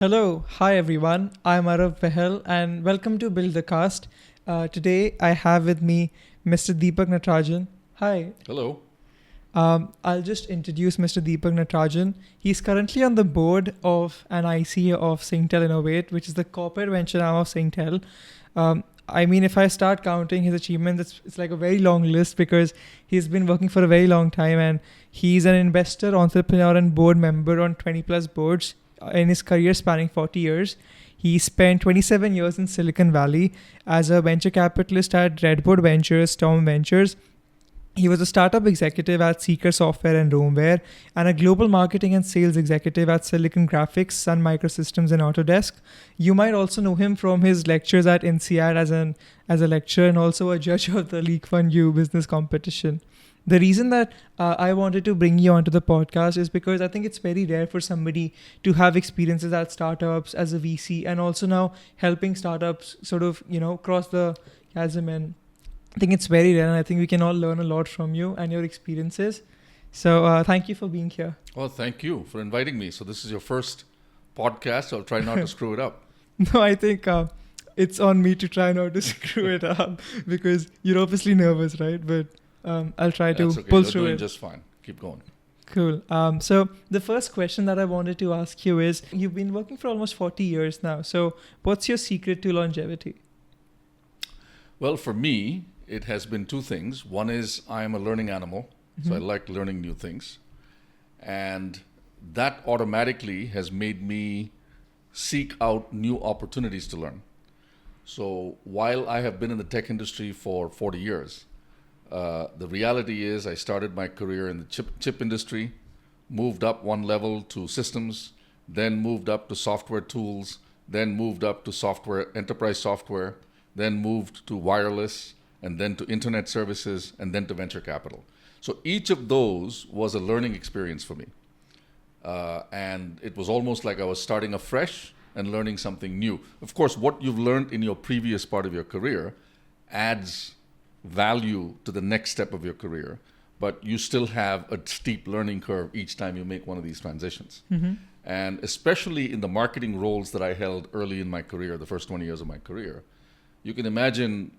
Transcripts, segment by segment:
Hello, hi everyone. I'm Arav Behl and welcome to Buildercast. Today I have with me Mr. Deepak Natarajan. Hi. Hello. I'll just introduce Mr. Deepak Natarajan. He's currently on the board of an IC of Singtel Innovate, which is the corporate venture arm of Singtel. If I start counting his achievements, it's like a very long list because he's been working for a very long time and he's an investor, entrepreneur, and board member on 20 plus boards in his career spanning 40 years. He spent 27 years in Silicon Valley as a venture capitalist at Redboard Ventures, Storm Ventures. He was a startup executive at Seeker Software and Romeware, and a global marketing and sales executive at Silicon Graphics, Sun Microsystems, and Autodesk. You might also know him from his lectures at INSEAD as a lecturer and also a judge of the Lee Kuan Yew business competition. The reason that I wanted to bring you onto the podcast is because I think it's very rare for somebody to have experiences at startups as a VC and also now helping startups sort of, cross the chasm. And I think it's very rare and I think we can all learn a lot from you and your experiences. So thank you for being here. Well, thank you for inviting me. So this is your first podcast. I'll try not to screw it up. No, I think it's on me to try not to screw it up because you're obviously nervous, right? But I'll try to pull through You're doing it. just fine. Keep going. Cool. So the first question that I wanted to ask you is, you've been working for almost 40 years now. So what's your secret to longevity? Well, for me, it has been two things. One is I am a learning animal, so I like learning new things. And that automatically has made me seek out new opportunities to learn. So while I have been in the tech industry for 40 years, the reality is I started my career in the chip industry, moved up one level to systems, then moved up to software tools, then moved up to software, enterprise software, then moved to wireless, and then to internet services, and then to venture capital. So each of those was a learning experience for me. And it was almost like I was starting afresh and learning something new. Of course, what you've learned in your previous part of your career adds value to the next step of your career, but you still have a steep learning curve each time you make one of these transitions. And especially in the marketing roles that I held early in my career, the first 20 years of my career, you can imagine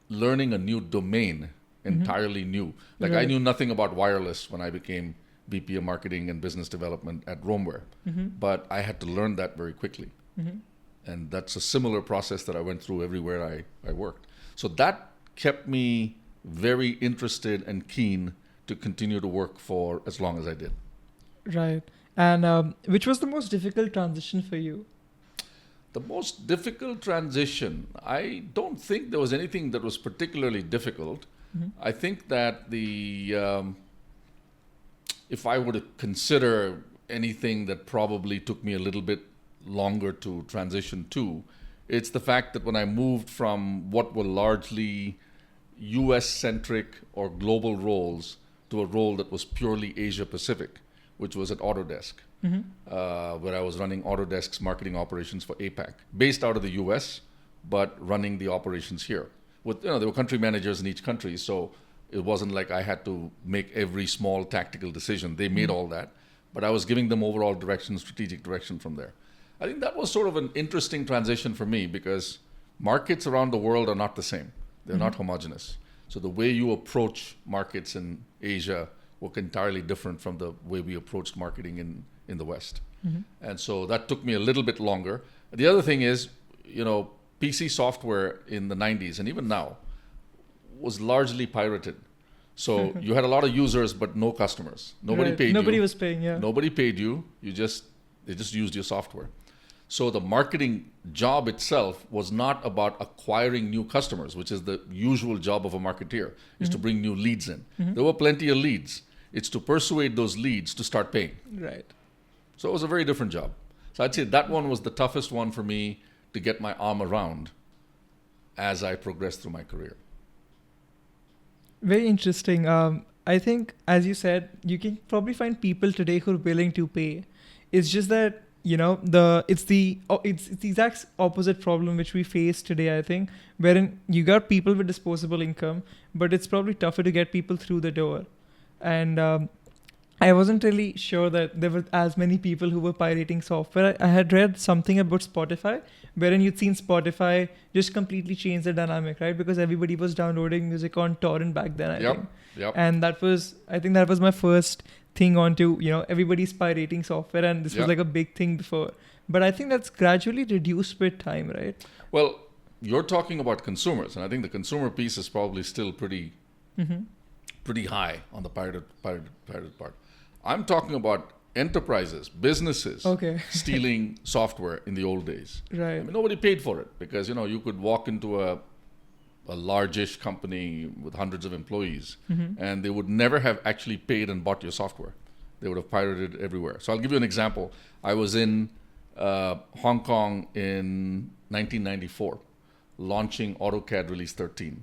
learning a new domain, entirely new. Like I knew nothing about wireless when I became VP of marketing and business development at Romeware, but I had to learn that very quickly. And that's a similar process that I went through everywhere I worked. So that kept me very interested and keen to continue to work for as long as I did. Right. And which was the most difficult transition for you? The most difficult transition, I don't think there was anything that was particularly difficult. I think that if I were to consider anything that probably took me a little bit longer to transition to, it's the fact that when I moved from what were largely US-centric or global roles to a role that was purely Asia-Pacific, which was at Autodesk, where I was running Autodesk's marketing operations for APAC, based out of the US, but running the operations here. There were country managers in each country, so it wasn't like I had to make every small tactical decision. They made all that, but I was giving them overall direction, strategic direction from there. I think that was sort of an interesting transition for me because markets around the world are not the same. They're not homogenous. So the way you approach markets in Asia were entirely different from the way we approached marketing in the West. And so that took me a little bit longer. The other thing is, PC software in the 90s and even now was largely pirated. So you had a lot of users, but no customers. Nobody paid you. Nobody was paying, yeah. Nobody paid you. They just used your software. So the marketing job itself was not about acquiring new customers, which is the usual job of a marketeer, is to bring new leads in. There were plenty of leads. It's to persuade those leads to start paying. Right. So it was a very different job. So I'd say that one was the toughest one for me to get my arm around as I progressed through my career. Very interesting. I think, as you said, you can probably find people today who are willing to pay. It's just that it's the exact opposite problem which we face today, I think, wherein you got people with disposable income, but it's probably tougher to get people through the door. And I wasn't really sure that there were as many people who were pirating software. I had read something about Spotify, wherein you'd seen Spotify just completely change the dynamic, right? Because everybody was downloading music on torrent back then, I think. Yep. And I think that was my first thing onto, everybody's pirating software, and this was like a big thing before. But I think that's gradually reduced with time, right? Well, you're talking about consumers, and I think the consumer piece is probably still pretty high on the pirated part. I'm talking about enterprises, businesses stealing software in the old days. Right. I mean, nobody paid for it because, you could walk into a largish company with hundreds of employees and they would never have actually paid and bought your software. They would have pirated it everywhere. So I'll give you an example. I was in Hong Kong in 1994, launching AutoCAD Release 13.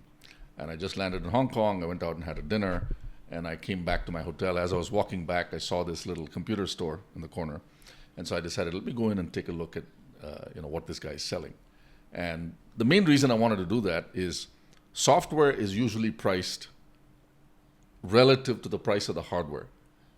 And I just landed in Hong Kong. I went out and had a dinner. And I came back to my hotel. As I was walking back, I saw this little computer store in the corner. And so I decided, let me go in and take a look at what this guy is selling. And the main reason I wanted to do that is software is usually priced relative to the price of the hardware.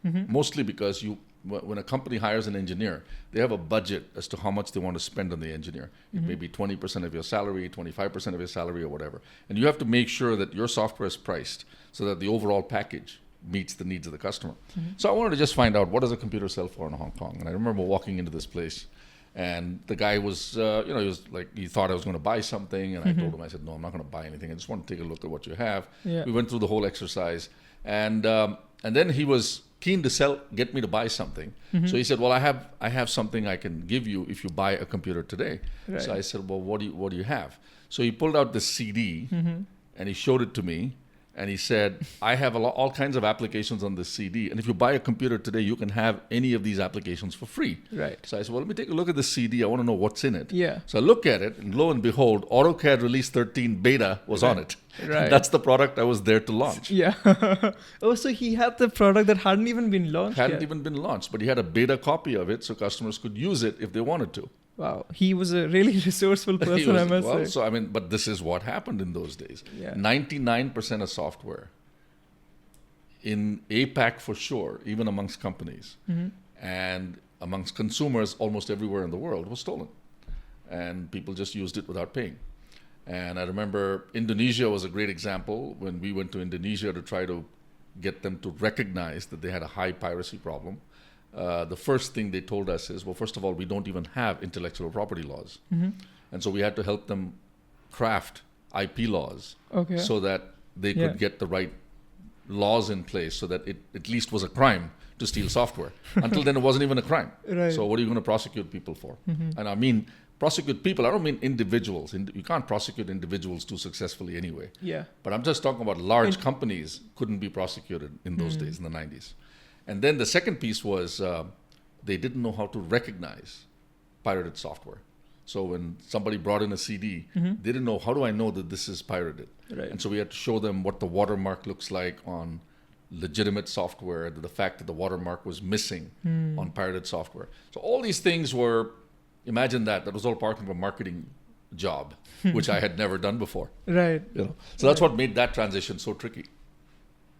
Mostly because when a company hires an engineer, they have a budget as to how much they want to spend on the engineer. It may be 20% of your salary, 25% of your salary, or whatever. And you have to make sure that your software is priced so that the overall package meets the needs of the customer. So I wanted to just find out, what does a computer sell for in Hong Kong? And I remember walking into this place, and the guy was, he was like, he thought I was going to buy something. And I told him, I said, no, I'm not going to buy anything. I just want to take a look at what you have. Yeah. We went through the whole exercise. And then he was keen to get me to buy something. So he said, well, I have something I can give you if you buy a computer today. Right. So I said, well, what do you have? So he pulled out the CD and he showed it to me. And he said, I have all kinds of applications on this CD. And if you buy a computer today, you can have any of these applications for free. Right. So I said, well, let me take a look at the CD. I want to know what's in it. Yeah. So I look at it, and lo and behold, AutoCAD Release 13 Beta was on it. Right. That's the product I was there to launch. Yeah. Oh, so he had the product that hadn't even been launched Hadn't yet. even been launched, but he had a beta copy of it so customers could use it if they wanted to. Wow. He was a really resourceful person, I must say. So, but this is what happened in those days. Yeah. 99% of software in APAC for sure, even amongst companies and amongst consumers almost everywhere in the world, was stolen. And people just used it without paying. And I remember Indonesia was a great example when we went to Indonesia to try to get them to recognize that they had a high piracy problem. The first thing they told us is, well, first of all, we don't even have intellectual property laws. And so we had to help them craft IP laws so that they could get the right laws in place so that it at least was a crime to steal software. Until then, it wasn't even a crime. Right. So what are you going to prosecute people for? And I mean, prosecute people, I don't mean individuals. You can't prosecute individuals too successfully anyway. Yeah. But I'm just talking about large companies couldn't be prosecuted in those days, in the 90s. And then the second piece was they didn't know how to recognize pirated software. So when somebody brought in a CD, they didn't know, how do I know that this is pirated? Right. And so we had to show them what the watermark looks like on legitimate software, the fact that the watermark was missing on pirated software. So all these things were, imagine that was all part of a marketing job, which I had never done before. Right. So that's what made that transition so tricky.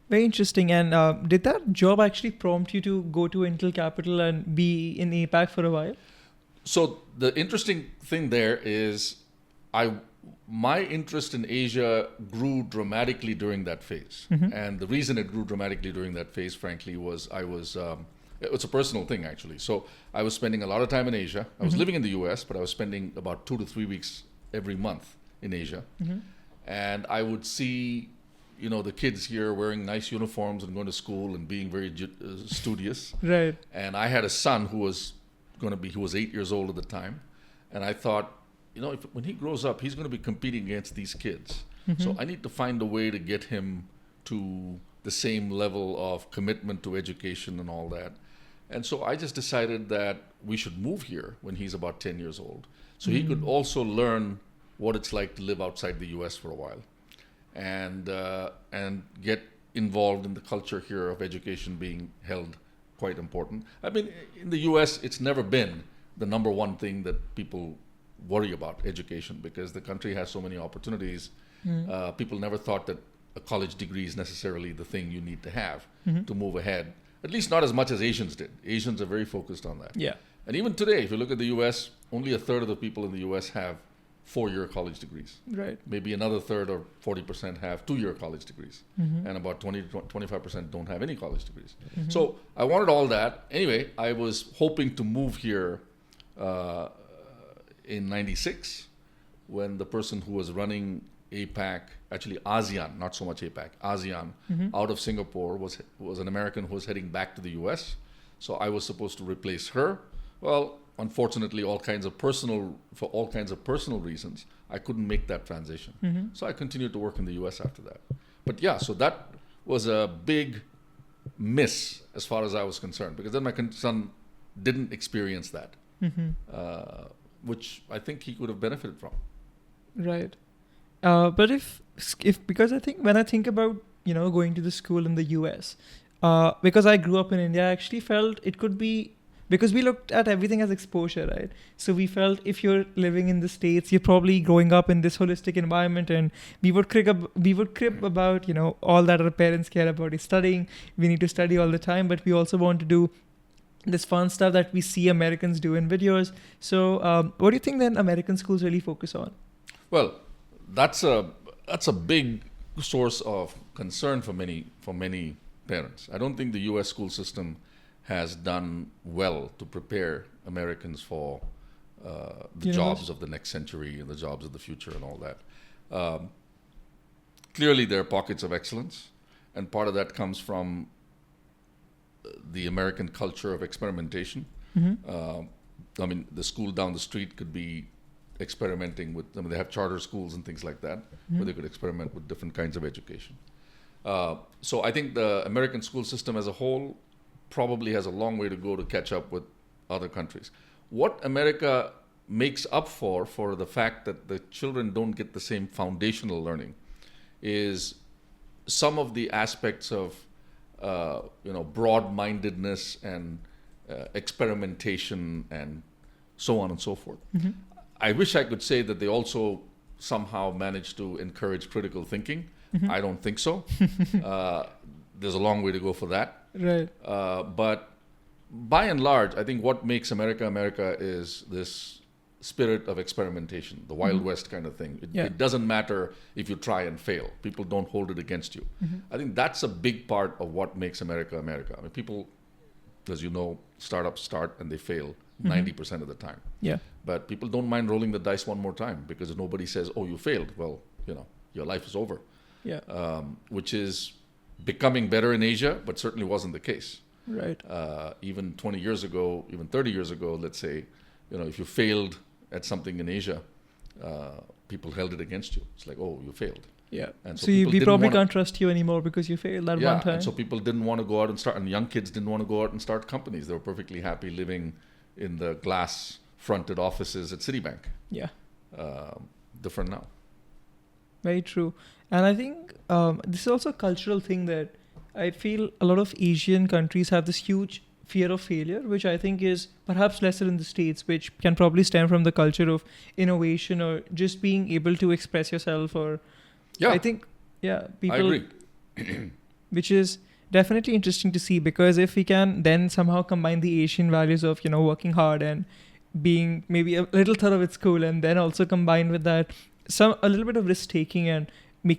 Very interesting. And did that job actually prompt you to go to Intel Capital and be in APAC for a while? So the interesting thing there is my interest in Asia grew dramatically during that phase. And the reason it grew dramatically during that phase, frankly, was it's a personal thing, actually. So I was spending a lot of time in Asia. I was living in the US, but I was spending about 2 to 3 weeks every month in Asia. And I would see, the kids here wearing nice uniforms and going to school and being very studious. Right. And I had a son who was 8 years old at the time. And I thought, when he grows up, he's going to be competing against these kids. So I need to find a way to get him to the same level of commitment to education and all that. And so I just decided that we should move here when he's about 10 years old. So he could also learn what it's like to live outside the US for a while and get involved in the culture here of education being held quite important. I mean, in the US, it's never been the number one thing that people worry about, education, because the country has so many opportunities. People never thought that a college degree is necessarily the thing you need to have to move ahead. At least not as much as Asians did. Asians are very focused on that. Yeah. And even today, if you look at the US, only a third of the people in the US have 4-year college degrees. Right. Maybe another third or 40% have 2-year college degrees. Mm-hmm. And about 20 to 25% don't have any college degrees. Mm-hmm. So I wanted all that. Anyway, I was hoping to move here in 96 when the person who was running APAC, actually ASEAN, not so much APAC, ASEAN, out of Singapore was an American who was heading back to the US. So I was supposed to replace her. Well, unfortunately, for all kinds of personal reasons, I couldn't make that transition. Mm-hmm. So I continued to work in the US after that. But yeah, so that was a big miss as far as I was concerned, because then my son didn't experience that, which I think he could have benefited from. Right. But if because I think when I think about going to the school in the US, because I grew up in India, I actually felt it could be, because we looked at everything as exposure, right? So we felt if you're living in the States, you're probably growing up in this holistic environment, and we would crib about all that our parents care about is studying. We need to study all the time, but we also want to do this fun stuff that we see Americans do in videos. So what do you think then American schools really focus on? Well, that's a big source of concern for many parents. I don't think the U.S. school system has done well to prepare Americans for the jobs of the next century and the jobs of the future and all that. Clearly, there are pockets of excellence, and part of that comes from the American culture of experimentation. I mean, the school down the street could be experimenting with, they have charter schools and things like that, where they could experiment with different kinds of education. So I think the American school system as a whole probably has a long way to go to catch up with other countries. What America makes up for the fact that the children don't get the same foundational learning is some of the aspects of broad-mindedness and experimentation and so on and so forth. I wish I could say that they also somehow manage to encourage critical thinking. I don't think so. There's a long way to go for that. Right. But by and large, I think what makes America America is this spirit of experimentation, the Wild West kind of thing. It doesn't matter if you try and fail. People don't hold it against you. I think that's a big part of what makes America America. I mean, people, as you know, startups start and they fail 90% of the time. Yeah. But people don't mind rolling the dice one more time, because if nobody says, "Oh, you failed," well, your life is over. Yeah. Which is becoming better in Asia, but certainly wasn't the case. Right. Even 20 years ago, even 30 years ago, let's say, if you failed at something in Asia, people held it against you. It's like, "Oh, you failed." Yeah. And so we probably can't trust you anymore because you failed that one time. And so people didn't want to go out and start, and young kids didn't want to go out and start companies. They were perfectly happy living in the glass-fronted offices at Citibank. Yeah. Different now. Very true. And I think this is also a cultural thing that I feel a lot of Asian countries have this huge fear of failure, which I think is perhaps lesser in the States, which can probably stem from the culture of innovation or just being able to express yourself. Or I think, people. I agree. Which is definitely interesting to see, because if we can then somehow combine the Asian values of, working hard and being maybe a little thorough at school, and then also combined with that a little bit of risk taking and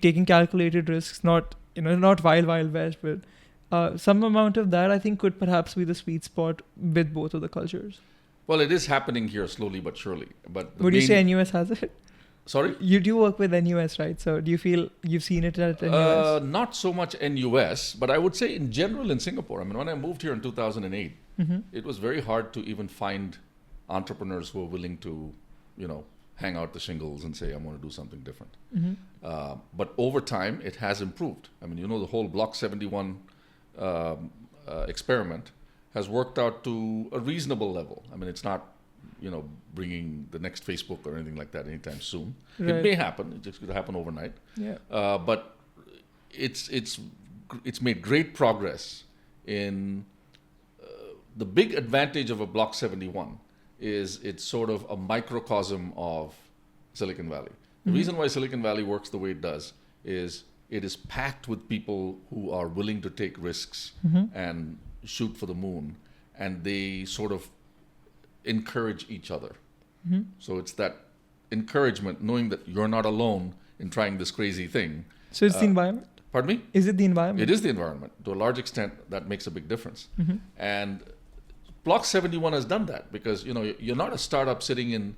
taking calculated risks, not wild west, but some amount of that I think could perhaps be the sweet spot with both of the cultures. Well, it is happening here slowly but surely. But would you say NUS has it? Sorry? You do work with NUS, right? So do you feel you've seen it at NUS? Not so much NUS, but I would say in general in Singapore. I mean, when I moved here in 2008, it was very hard to even find entrepreneurs who are willing to, hang out the shingles and say, "I'm going to do something different." But over time, it has improved. I mean, the whole Block 71 experiment has worked out to a reasonable level. I mean, it's not, bringing the next Facebook or anything like that anytime soon. Right. It may happen. It's just going to happen overnight. Yeah. But it's made great progress in the big advantage of a Block 71 is it's sort of a microcosm of Silicon Valley. The reason why Silicon Valley works the way it does is it is packed with people who are willing to take risks and shoot for the moon, and they sort of encourage each other. So it's that encouragement, knowing that you're not alone in trying this crazy thing. So it's the environment? Pardon me? Is it the environment? It is the environment. To a large extent, that makes a big difference. And Block 71 has done that, because you're not a startup sitting in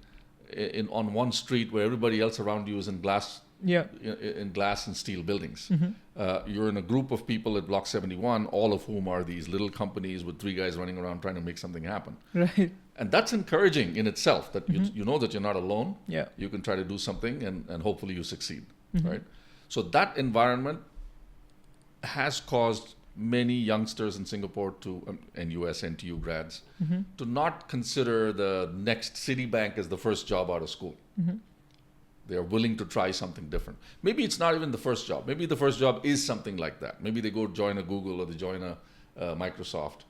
on one street where everybody else around you is in glass and steel buildings. You're in a group of people at Block 71, all of whom are these little companies with 3 guys running around trying to make something happen. Right. And that's encouraging in itself, that you know that you're not alone. Yeah. You can try to do something, and hopefully you succeed, right? So that environment has caused many youngsters in Singapore and US NTU grads to not consider the next Citibank as the first job out of school. They are willing to try something different. Maybe it's not even the first job. Maybe the first job is something like that. Maybe they go join a Google, or they join a Microsoft.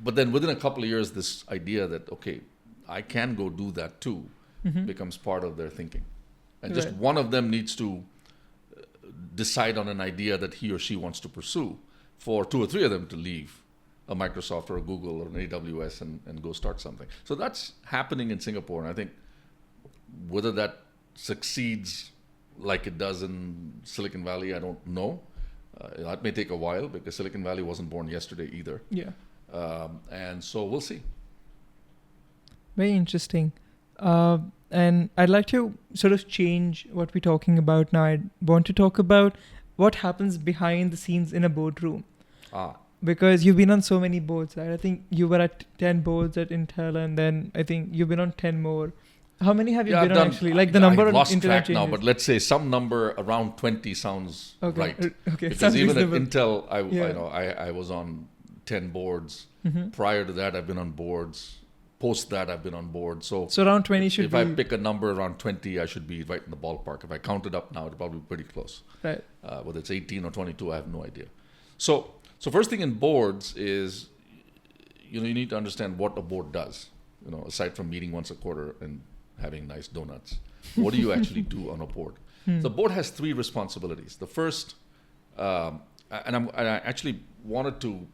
But then within a couple of years, this idea that, okay, I can go do that too, becomes part of their thinking. And just one of them needs to decide on an idea that he or she wants to pursue, for 2 or 3 of them to leave a Microsoft or a Google or an AWS and go start something. So that's happening in Singapore. And I think whether that succeeds like it does in Silicon Valley, I don't know. That may take a while, because Silicon Valley wasn't born yesterday either. Yeah. And so we'll see. Very interesting. And I'd like to sort of change what we're talking about now. I want to talk about what happens behind the scenes in a boardroom. Because you've been on so many boards, right? I think you were at 10 boards at Intel, and then I think you've been on 10 more. How many have you been on actually? Like the number I've on lost internet track now, changes. but let's say some number around 20 sounds right. Okay. Because Sounds even reasonable. at Intel, I was on 10 boards. Prior to that, I've been on boards. Post that, I've been on board. So around 20 should be... If I pick a number around 20, I should be right in the ballpark. If I count it up now, it'll probably be pretty close. Right. Whether it's 18 or 22, I have no idea. So first thing in boards is, you need to understand what a board does. Aside from meeting once a quarter and having nice donuts, what do you actually do on a board? The board has 3 responsibilities. The first, and I actually wanted to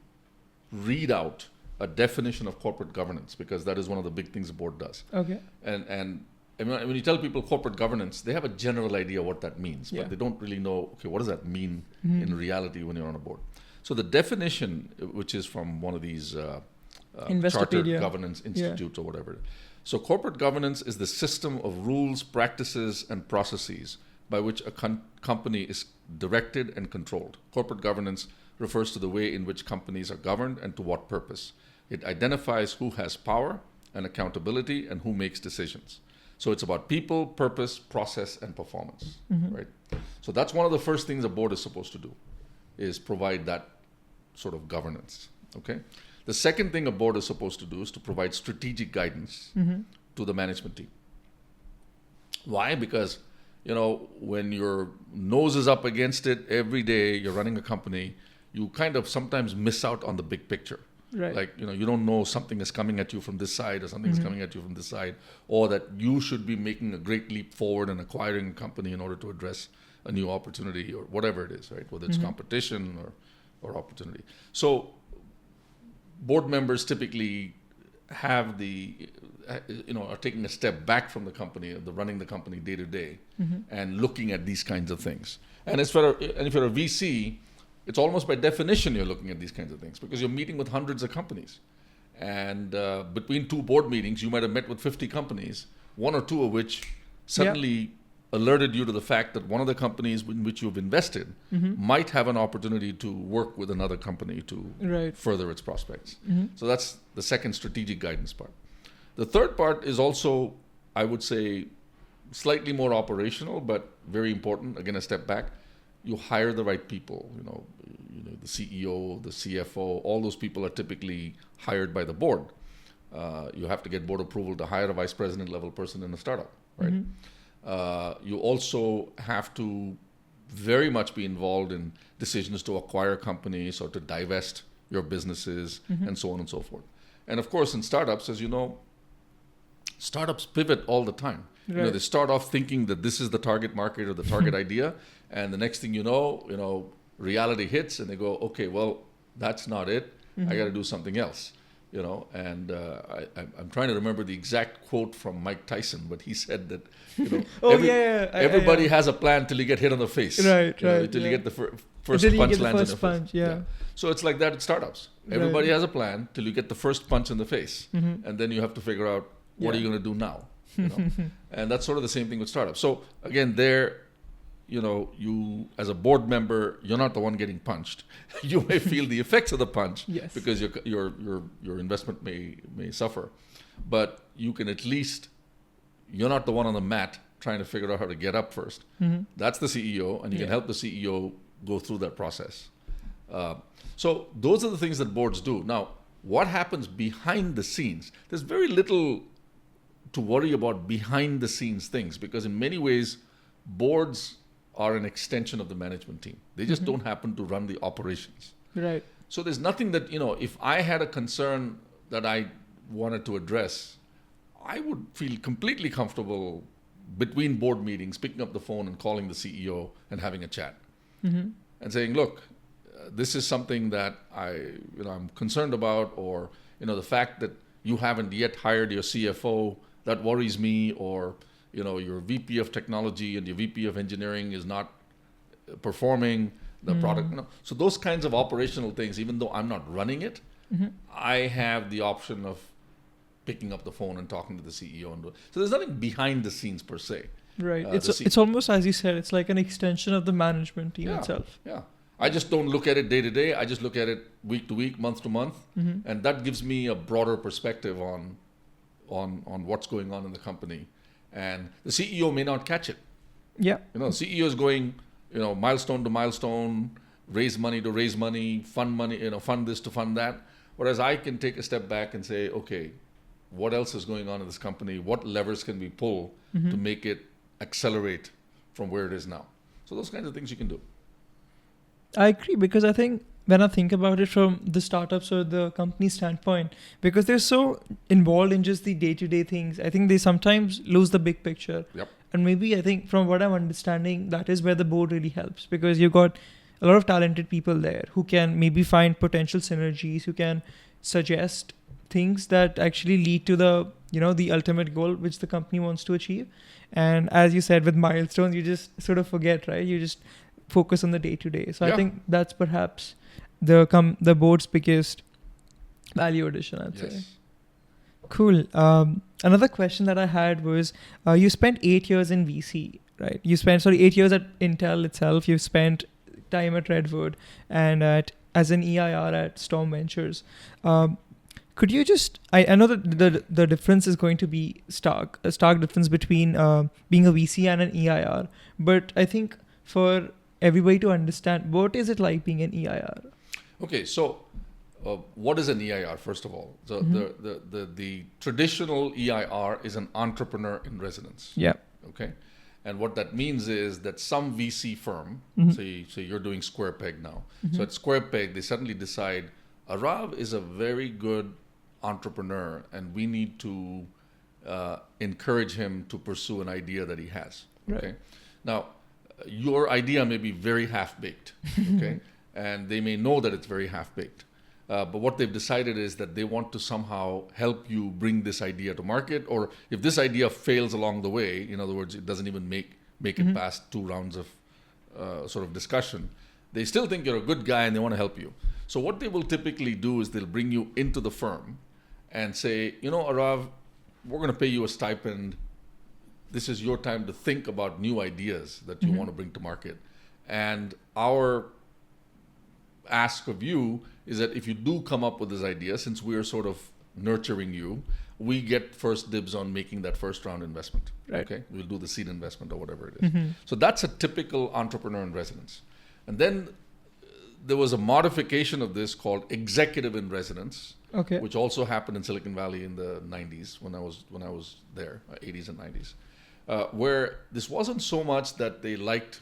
read out a definition of corporate governance, because that is one of the big things the board does. Okay. And when you tell people corporate governance, they have a general idea what that means, but they don't really know, okay, what does that mean in reality when you're on a board? So the definition, which is from one of these chartered governance institutes or whatever. So corporate governance is the system of rules, practices, and processes by which a company is directed and controlled. Corporate governance refers to the way in which companies are governed and to what purpose. It identifies who has power and accountability and who makes decisions. So it's about people, purpose, process, and performance, right? So that's one of the first things a board is supposed to do, is provide that sort of governance, okay? The second thing a board is supposed to do is to provide strategic guidance to the management team. Why? Because, when your nose is up against it every day, you're running a company, you kind of sometimes miss out on the big picture. Right. Like, you don't know something is coming at you from this side or something is coming at you from this side, or that you should be making a great leap forward and acquiring a company in order to address a new opportunity or whatever it is, right? Whether it's competition or opportunity. So board members typically have are taking a step back from the company, running the company day to day, and looking at these kinds of things. And if you're a VC, it's almost by definition you're looking at these kinds of things, because you're meeting with hundreds of companies. And between 2 board meetings, you might have met with 50 companies, 1 or 2 of which suddenly alerted you to the fact that one of the companies in which you've invested might have an opportunity to work with another company to further its prospects. So that's the second strategic guidance part. The third part is also, I would say, slightly more operational, but very important. Again, a step back. You hire the right people, the CEO, the CFO, all those people are typically hired by the board. You have to get board approval to hire a vice president level person in a startup, right? You also have to very much be involved in decisions to acquire companies or to divest your businesses and so on and so forth. And of course, in startups, as you know, startups pivot all the time. Right. They start off thinking that this is the target market or the target idea, and the next thing you know, reality hits, and they go, okay, well, that's not it. I got to do something else. And I'm trying to remember the exact quote from Mike Tyson, but he said that, everybody has a plan till you get hit on the face. Right. Till you get the first punch lands on your face. Yeah. So it's like that at startups. Everybody has a plan till you get the first punch in the face. And then you have to figure out, what are you going to do now? And that's sort of the same thing with startups. So again, you as a board member, you're not the one getting punched. You may feel the effects of the punch because your investment may suffer, but you can at least, you're not the one on the mat trying to figure out how to get up first. That's the CEO, and you can help the CEO go through that process. So those are the things that boards do. Now, what happens behind the scenes? There's very little to worry about behind the scenes things, because in many ways, boards are an extension of the management team. They just don't happen to run the operations. Right. So there's nothing that, if I had a concern that I wanted to address, I would feel completely comfortable between board meetings, picking up the phone and calling the CEO and having a chat and saying, look, this is something that I'm concerned about, or, the fact that you haven't yet hired your CFO, that worries me, or, your VP of technology and your VP of engineering is not performing the product. So those kinds of operational things, even though I'm not running it, I have the option of picking up the phone and talking to the CEO. So there's nothing behind the scenes per se. Right. It's almost, as you said, it's like an extension of the management team itself. Yeah. I just don't look at it day to day. I just look at it week to week, month to month. And that gives me a broader perspective on what's going on in the company. And the CEO may not catch it. Yeah. The CEO is going, milestone to milestone, raise money to raise money, fund money, fund this to fund that. Whereas I can take a step back and say, okay, what else is going on in this company? What levers can we pull to make it accelerate from where it is now? So those kinds of things you can do. I agree, because I think when I think about it from the startups or the company standpoint, because they're so involved in just the day-to-day things, I think they sometimes lose the big picture. Yep. And maybe I think from what I'm understanding, that is where the board really helps, because you've got a lot of talented people there who can maybe find potential synergies, who can suggest things that actually lead to the ultimate goal which the company wants to achieve. And as you said, with milestones, you just sort of forget, right? You just focus on the day-to-day. So I think that's perhaps the board's biggest value addition, I'd say. Cool. Another question that I had was, you spent 8 years in VC, right? You spent 8 years at Intel itself. You spent time at Redwood and as an EIR at Storm Ventures. Could you just, I know that the difference is going to be a stark difference between being a VC and an EIR, but I think for everybody to understand, what is it like being an EIR? Okay, so what is an EIR, first of all? So the traditional EIR is an entrepreneur in residence. Yeah. Okay. And what that means is that some VC firm, say you're doing Square Peg now. So at Square Peg, they suddenly decide, Arav is a very good entrepreneur and we need to encourage him to pursue an idea that he has. Okay. Right. Now, your idea may be very half-baked, okay? And they may know that it's very half-baked. But what they've decided is that they want to somehow help you bring this idea to market, or if this idea fails along the way, in other words, it doesn't even make it past 2 rounds of sort of discussion, they still think you're a good guy and they want to help you. So what they will typically do is they'll bring you into the firm and say, Arav, we're going to pay you a stipend. This is your time to think about new ideas that you want to bring to market. And our ask of you is that if you do come up with this idea, since we are sort of nurturing you, we get first dibs on making that first round investment. Right. Okay, we'll do the seed investment or whatever it is. So that's a typical entrepreneur in residence. And then there was a modification of this called executive in residence, which also happened in Silicon Valley in the 90s when I was there, 80s and 90s. Where this wasn't so much that they liked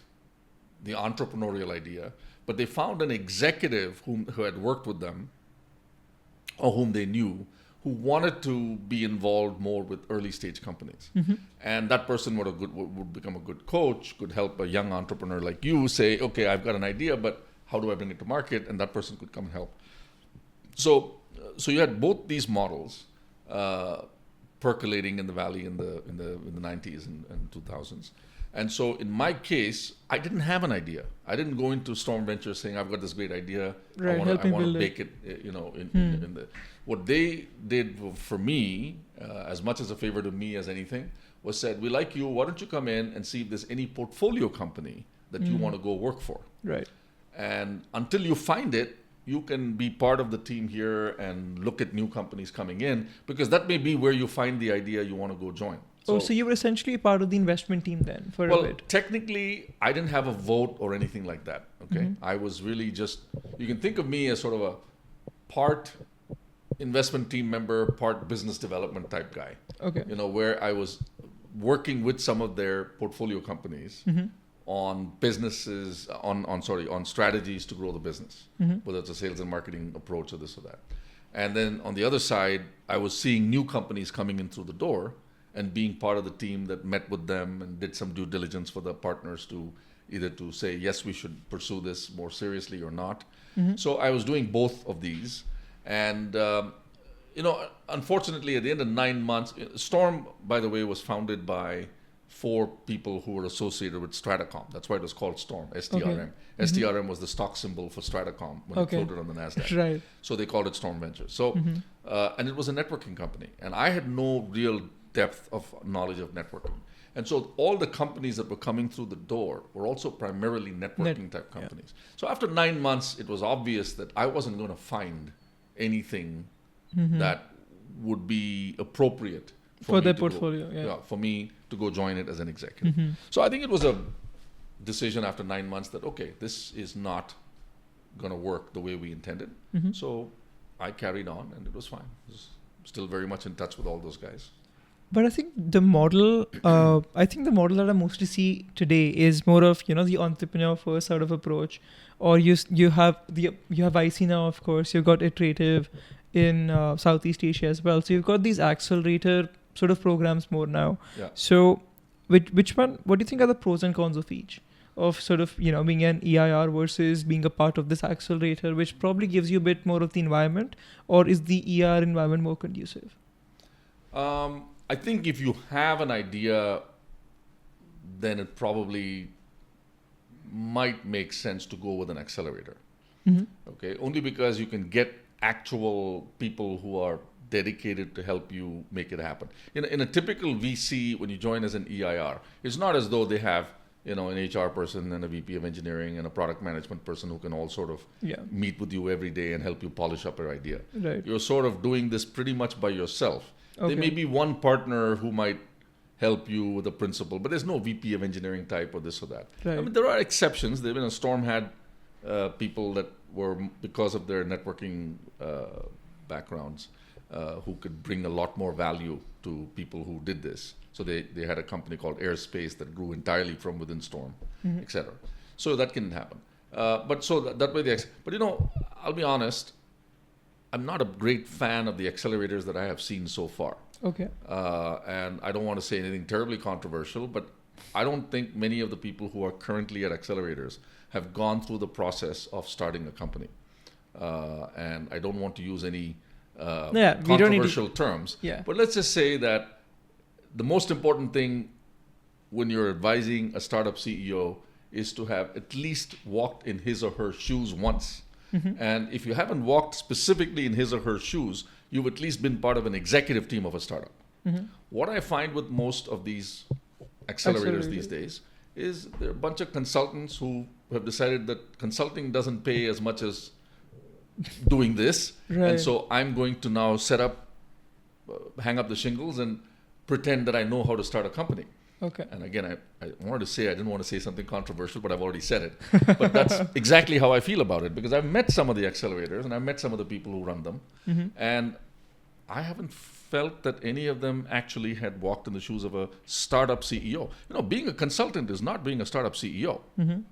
the entrepreneurial idea, but they found an executive who had worked with them or whom they knew, who wanted to be involved more with early stage companies. And that person would become a good coach, could help a young entrepreneur like you say, okay, I've got an idea, but how do I bring it to market? And that person could come and help. So you had both these models percolating in the valley in the 90s and 2000s. And so in my case, I didn't have an idea. I didn't go into Storm Ventures saying, I've got this great idea. Right, I want to bake it, in the... What they did for me, as much as a favor to me as anything, was said, we like you, why don't you come in and see if there's any portfolio company that you want to go work for. Right. And until you find it, you can be part of the team here and look at new companies coming in, because that may be where you find the idea you want to go join. So you were essentially part of the investment team then for a bit. Well, technically, I didn't have a vote or anything like that. Okay, I was really just, you can think of me as sort of a part investment team member, part business development type guy. Okay. Where I was working with some of their portfolio companies on businesses, on strategies to grow the business, whether it's a sales and marketing approach or this or that. And then on the other side, I was seeing new companies coming in through the door and being part of the team that met with them and did some due diligence for the partners to either to say, yes, we should pursue this more seriously or not. So I was doing both of these. And, unfortunately, at the end of 9 months, Storm, by the way, was founded by 4 people who were associated with Stratacom. That's why it was called Storm, STRM. Okay. STRM was the stock symbol for Stratacom when it floated on the NASDAQ. Right. So they called it Storm Ventures. So, and it was a networking company. And I had no real depth of knowledge of networking. And so all the companies that were coming through the door were also primarily networking type companies. Yeah. So after 9 months, it was obvious that I wasn't going to find anything that would be appropriate for their portfolio. For me to go join it as an executive. So I think it was a decision after 9 months that, okay, this is not going to work the way we intended. So I carried on and it was fine. I was still very much in touch with all those guys. But I think the model, that I mostly see today is more of, the entrepreneur first sort of approach. Or you have IC now, of course. You've got Iterative in Southeast Asia as well. So you've got these accelerator sort of programs more now. Yeah. So which one? What do you think are the pros and cons of each? Of sort of being an EIR versus being a part of this accelerator, which probably gives you a bit more of the environment, or is the EIR environment more conducive? I think if you have an idea, then it probably might make sense to go with an accelerator. Okay, only because you can get actual people who are dedicated to help you make it happen. In a typical VC, when you join as an EIR, it's not as though they have an HR person and a VP of engineering and a product management person who can all sort of meet with you every day and help you polish up your idea. Right. You're sort of doing this pretty much by yourself. Okay. There may be one partner who might help you with the principle, but there's no VP of engineering type or this or that. Right. I mean, there are exceptions. They've been a Storm had people that were, because of their networking backgrounds, who could bring a lot more value to people who did this. So they had a company called Airspace that grew entirely from within Storm, etc. So that can happen. But that way but I'll be honest, I'm not a great fan of the accelerators that I have seen so far. Okay. And I don't want to say anything terribly controversial, but I don't think many of the people who are currently at accelerators have gone through the process of starting a company. And I don't want to use any controversial terms. Yeah. But let's just say that the most important thing when you're advising a startup CEO is to have at least walked in his or her shoes once. And if you haven't walked specifically in his or her shoes, you've at least been part of an executive team of a startup. What I find with most of these accelerators these days is there are a bunch of consultants who have decided that consulting doesn't pay as much as doing this. Right. And so I'm going to now hang up the shingles and pretend that I know how to start a company. Okay. And again, I wanted to say, I didn't want to say something controversial, but I've already said it. But that's exactly how I feel about it, because I've met some of the accelerators and I've met some of the people who run them. And I haven't felt that any of them actually had walked in the shoes of a startup CEO. Being a consultant is not being a startup CEO. When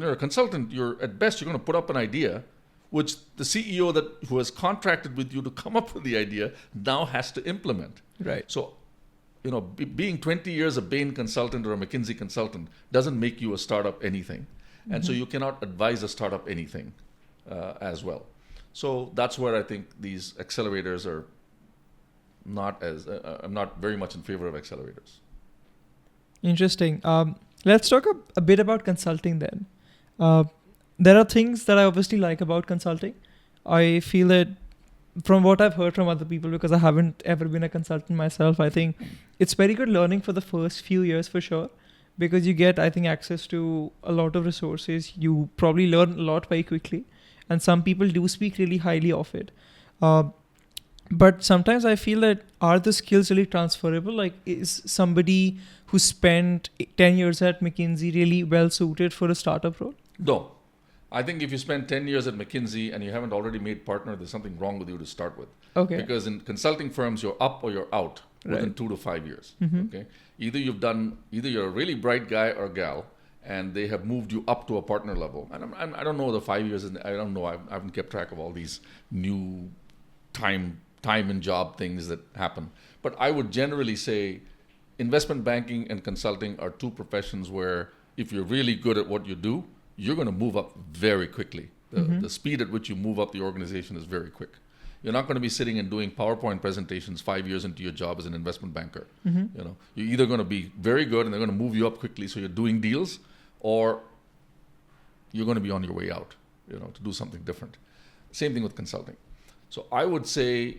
you're a consultant, at best, you're going to put up an idea, which the CEO who has contracted with you to come up with the idea now has to implement. Right. So, being 20 years a Bain consultant or a McKinsey consultant doesn't make you a startup anything. And so you cannot advise a startup anything as well. So that's where I think these accelerators are not as, I'm not very much in favor of accelerators. Interesting. Let's talk a bit about consulting then. There are things that I obviously like about consulting. I feel that from what I've heard from other people, because I haven't ever been a consultant myself, I think it's very good learning for the first few years for sure, because you get, I think, access to a lot of resources. You probably learn a lot very quickly, and some people do speak really highly of it. But sometimes I feel that, are the skills really transferable? Like, is somebody who spent 10 years at McKinsey really well suited for a startup role? No. I think if you spend 10 years at McKinsey and you haven't already made partner, there's something wrong with you to start with. Okay. Because in consulting firms, you're up or you're out within 2 to 5 years. Okay. Either you're a really bright guy or gal, and they have moved you up to a partner level. And I don't know the 5 years. I don't know. I haven't kept track of all these new time and job things that happen. But I would generally say investment banking and consulting are two professions where if you're really good at what you do, you're going to move up very quickly. The speed at which you move up the organization is very quick. You're not going to be sitting and doing PowerPoint presentations 5 years into your job as an investment banker. You know, you're either going to be very good and they're going to move you up quickly, so you're doing deals, or you're going to be on your way out, to do something different. Same thing with consulting. So I would say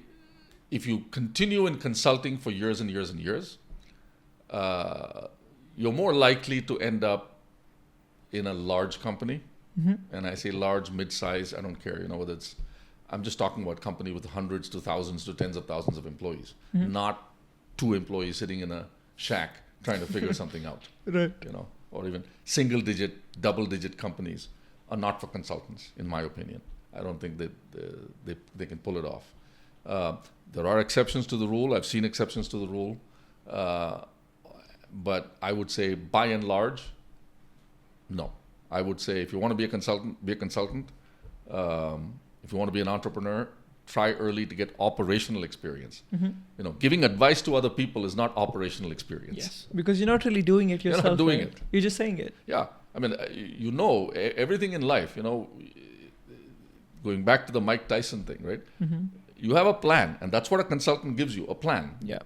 if you continue in consulting for years and years and years, you're more likely to end up in a large company. And I say large, mid-size, I don't care, whether it's, I'm just talking about company with hundreds to thousands to tens of thousands of employees, not 2 employees sitting in a shack trying to figure something out. Right. Or even single-digit, double-digit companies are not for consultants, in my opinion. I don't think that they can pull it off. There are exceptions to the rule. I've seen exceptions to the rule. But I would say, by and large, no. I would say if you want to be a consultant, be a consultant. If you want to be an entrepreneur, try early to get operational experience. Giving advice to other people is not operational experience. Yes, because you're not really doing it yourself. You're not doing right? it. You're just saying it. Yeah. I mean, everything in life, going back to the Mike Tyson thing, right? You have a plan, and that's what a consultant gives you, a plan. Yeah.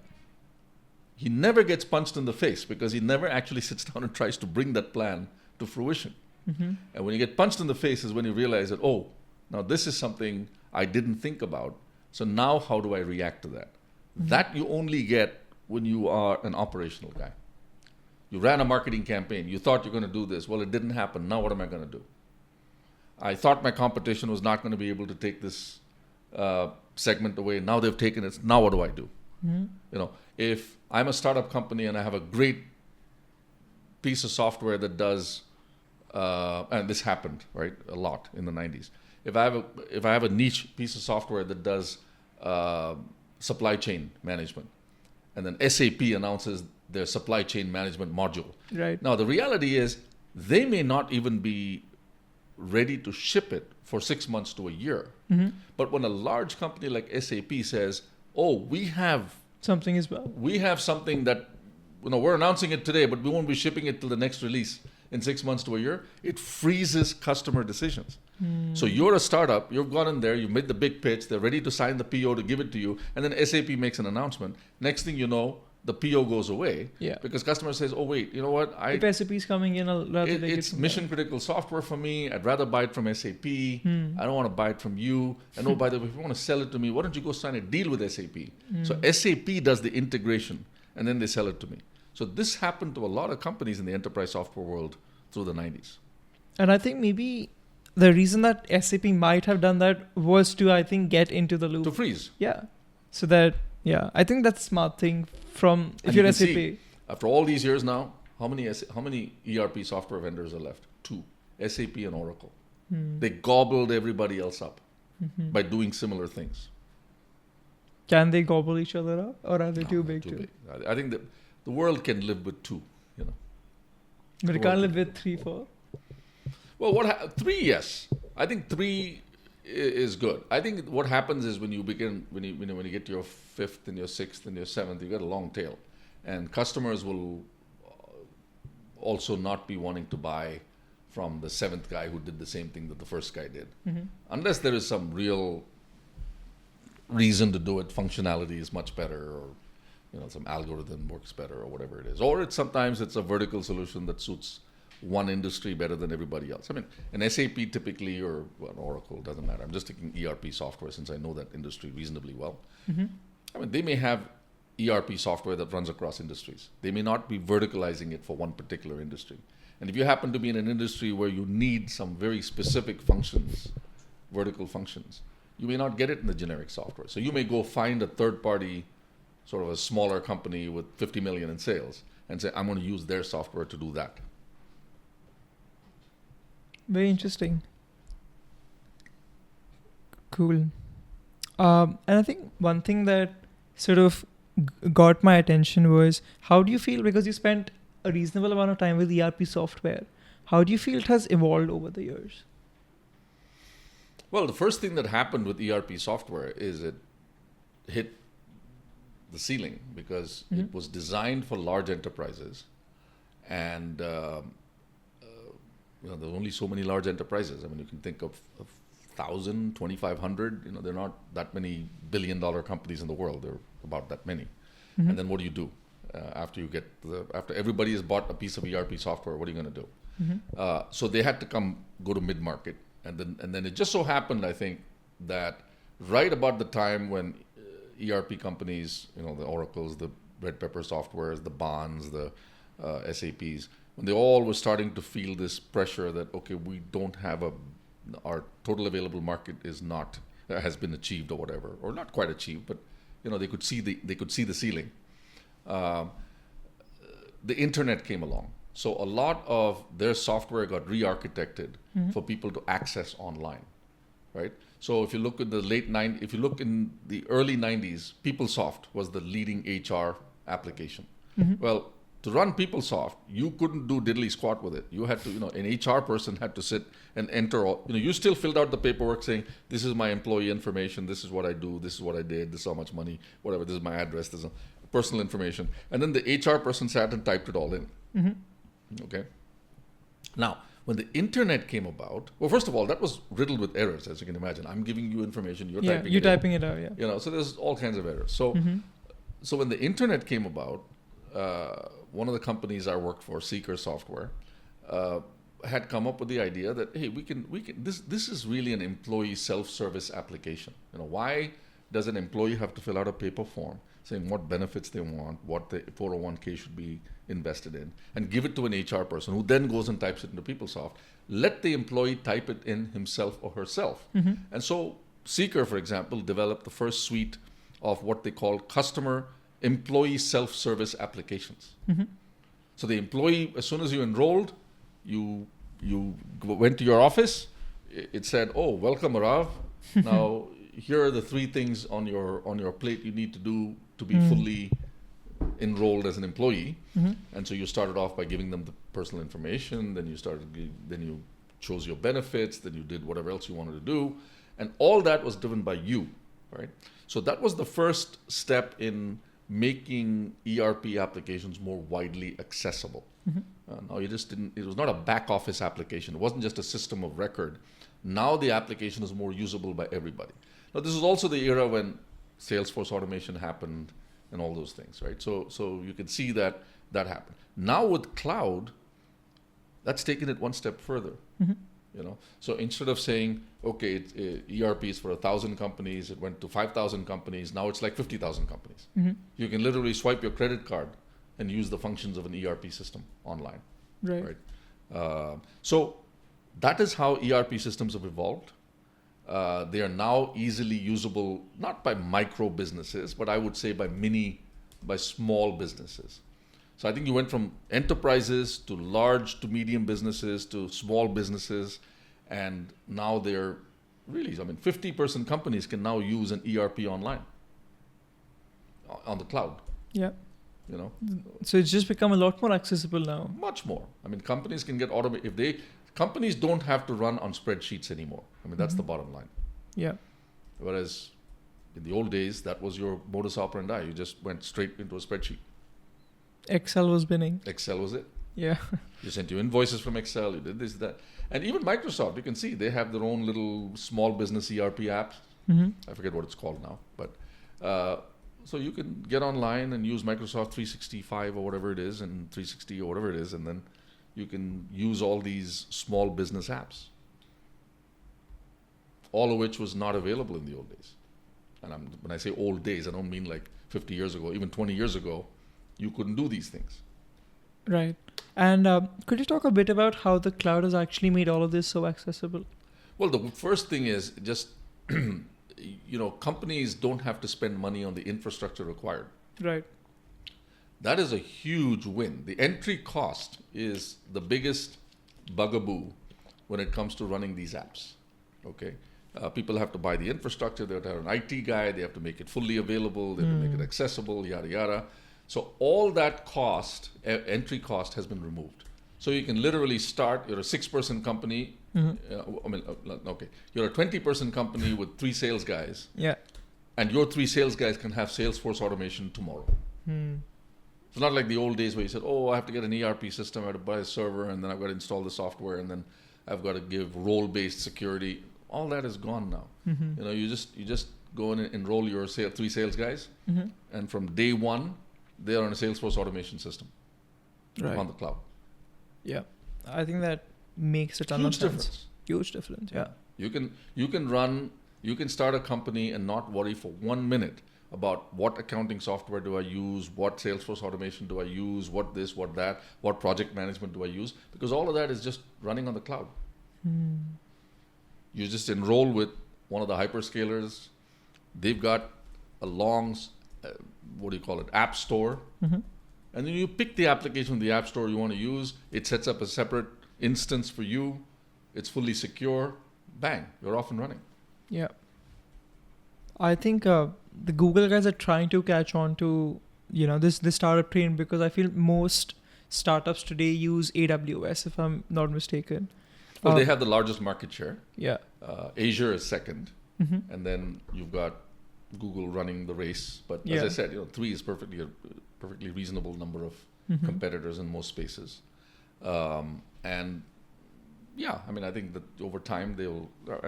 He never gets punched in the face because he never actually sits down and tries to bring that plan to fruition. And when you get punched in the face is when you realize that, oh, now this is something I didn't think about. So now how do I react to that? That you only get when you are an operational guy. You ran a marketing campaign. You thought you're going to do this. Well, it didn't happen. Now what am I going to do? I thought my competition was not going to be able to take this segment away. Now they've taken it. Now what do I do? If I'm a startup company and I have a great piece of software that does, and this happened, right, a lot in the 90s. If I have a niche piece of software that does supply chain management, and then SAP announces their supply chain management module. Right. Now the reality is they may not even be ready to ship it for 6 months to a year. But when a large company like SAP says, "Oh, we have something as well. We have something that, we're announcing it today, but we won't be shipping it till the next release in 6 months to a year," it freezes customer decisions. So you're a startup, you've gone in there, you made the big pitch, they're ready to sign the PO to give it to you, and then SAP makes an announcement. Next thing you know, the PO goes away. Yeah. Because customer says, "Oh wait, you know what? If SAP is coming in, I'll rather take it it's from mission critical software for me. I'd rather buy it from SAP. I don't want to buy it from you. And oh, by the way, if you want to sell it to me, why don't you go sign a deal with SAP?" So SAP does the integration, and then they sell it to me. So this happened to a lot of companies in the enterprise software world through the 90s. And I think maybe the reason that SAP might have done that was to, I think, get into the loop. To freeze. Yeah. So that, I think that's a smart thing from, if And you're you can SAP. see, after all these years now, how many ERP software vendors are left? 2, SAP and Oracle. They gobbled everybody else up by doing similar things. Can they gobble each other up, or are they too big Too too? big. I think that the world can live with 2, But it can't live with 3, 4. Well, 3, yes. I think 3 is good. I think what happens is when you get to your 5th and your 6th and your 7th, you get a long tail, and customers will also not be wanting to buy from the seventh guy who did the same thing that the first guy did. Mm-hmm. Unless there is some real reason to do it, functionality is much better, or some algorithm works better, or whatever it is. Or sometimes it's a vertical solution that suits one industry better than everybody else. I mean, an SAP typically, or an Oracle, doesn't matter. I'm just taking ERP software since I know that industry reasonably well. Mm-hmm. I mean, they may have ERP software that runs across industries. They may not be verticalizing it for one particular industry. And if you happen to be in an industry where you need some very specific functions, vertical functions, you may not get it in the generic software. So you may go find a third party, sort of a smaller company with 50 million in sales, and say, I'm going to use their software to do that. Very interesting. Cool. And I think one thing that sort of got my attention was, how do you feel, because you spent a reasonable amount of time with ERP software, how do you feel it has evolved over the years? Well, the first thing that happened with ERP software is it hit the ceiling, because it was designed for large enterprises, and there are only so many large enterprises. I mean, you can think of 1,000, 2,500. There are not that many billion-dollar companies in the world. There are about that many. Mm-hmm. And then what do you do after everybody has bought a piece of ERP software? What are you going to do? Mm-hmm. So they had to go to mid-market, and then it just so happened, I think, that right about the time when ERP companies, the Oracles, the Red Pepper softwares, the Bonds, the SAPs, when they all were starting to feel this pressure that, okay, we don't have our total available market has been achieved, or whatever, or not quite achieved, but they could see the ceiling. The internet came along, so a lot of their software got re-architected for people to access online, right? So if you look in the early 90s, PeopleSoft was the leading HR application. Mm-hmm. Well, to run PeopleSoft, you couldn't do diddly squat with it. You had to, an HR person had to sit and enter all, you still filled out the paperwork saying, this is my employee information, this is what I do, this is what I did, this is how much money, whatever, this is my address, this is personal information. And then the HR person sat and typed it all in. Mm-hmm. Okay. Now, when the internet came about, well, first of all, that was riddled with errors, as you can imagine. I'm giving you information, you're typing it out. Yeah. So there's all kinds of errors. So, so when the internet came about, one of the companies I worked for, Seeker Software, had come up with the idea that, hey, we can. This is really an employee self-service application. Why does an employee have to fill out a paper form saying what benefits they want, what the 401k should be invested in, and give it to an HR person who then goes and types it into PeopleSoft? Let the employee type it in himself or herself. Mm-hmm. And so Seeker, for example, developed the first suite of what they call employee self-service applications. Mm-hmm. So the employee, as soon as you enrolled, you went to your office, it said, oh, welcome, Arav. Now, here are the 3 things on your plate you need to do to be fully enrolled as an employee. Mm-hmm. And so you started off by giving them the personal information, then you chose your benefits, then you did whatever else you wanted to do. And all that was driven by you, right? So that was the first step in making ERP applications more widely accessible. Mm-hmm. Now it was not a back office application. It wasn't just a system of record. Now the application is more usable by everybody. Now this is also the era when Salesforce automation happened and all those things, right? So you can see that happened. Now with cloud, that's taken it one step further. Mm-hmm. So instead of saying, okay, ERP is for 1,000 companies, it went to 5,000 companies, now it's like 50,000 companies. Mm-hmm. You can literally swipe your credit card and use the functions of an ERP system online. Right. So that is how ERP systems have evolved. They are now easily usable, not by micro businesses, but I would say by small businesses. So I think you went from enterprises to large to medium businesses to small businesses, and now they're really, 50-person companies can now use an ERP online on the cloud. Yeah. you know. So it's just become a lot more accessible now. Much more. I mean, companies can get automated. Companies don't have to run on spreadsheets anymore. I mean, that's the bottom line. Yeah. Whereas in the old days, that was your modus operandi. You just went straight into a spreadsheet. Excel was winning. Excel was it. Yeah. You sent your invoices from Excel, you did this, that. And even Microsoft, you can see they have their own little small business ERP apps. Mm-hmm. I forget what it's called now. But so you can get online and use Microsoft 365 or whatever it is, and 360 or whatever it is, and then you can use all these small business apps. All of which was not available in the old days. And when I say old days, I don't mean like 50 years ago, even 20 years ago, you couldn't do these things. Right. And could you talk a bit about how the cloud has actually made all of this so accessible? Well, the first thing is just, companies don't have to spend money on the infrastructure required. Right. That is a huge win. The entry cost is the biggest bugaboo when it comes to running these apps. Okay. People have to buy the infrastructure, they have to have an IT guy, they have to make it fully available, they have to make it accessible, yada, yada. So all that cost, entry cost, has been removed. So you can literally start, you're a 6-person company, you're a 20-person company with 3 sales guys, and your 3 sales guys can have Salesforce automation tomorrow. It's not like the old days where you said, I have to get an ERP system, I have to buy a server, and then I've got to install the software, and then I've got to give role-based security. All that is gone now. You just go in and enroll your 3 sales guys, and from day one, they're on a Salesforce automation system on the cloud. Yeah, I think that makes a ton of sense. Huge difference. Yeah. You can start a company and not worry for 1 minute about what accounting software do I use, what Salesforce automation do I use, what this, what that, what project management do I use, because all of that is just running on the cloud. You just enroll with one of the hyperscalers. They've got a long, app store. And then you pick the application in the app store you want to use. It sets up a separate instance for you. It's fully secure. Bang, you're off and running. Yeah. I think the Google guys are trying to catch on to, this startup train, because I feel most startups today use AWS, if I'm not mistaken. Well, they have the largest market share. Yeah. Azure is second. And then you've got Google running the race. But as I said, 3 is perfectly reasonable number of competitors in most spaces. I think that over time I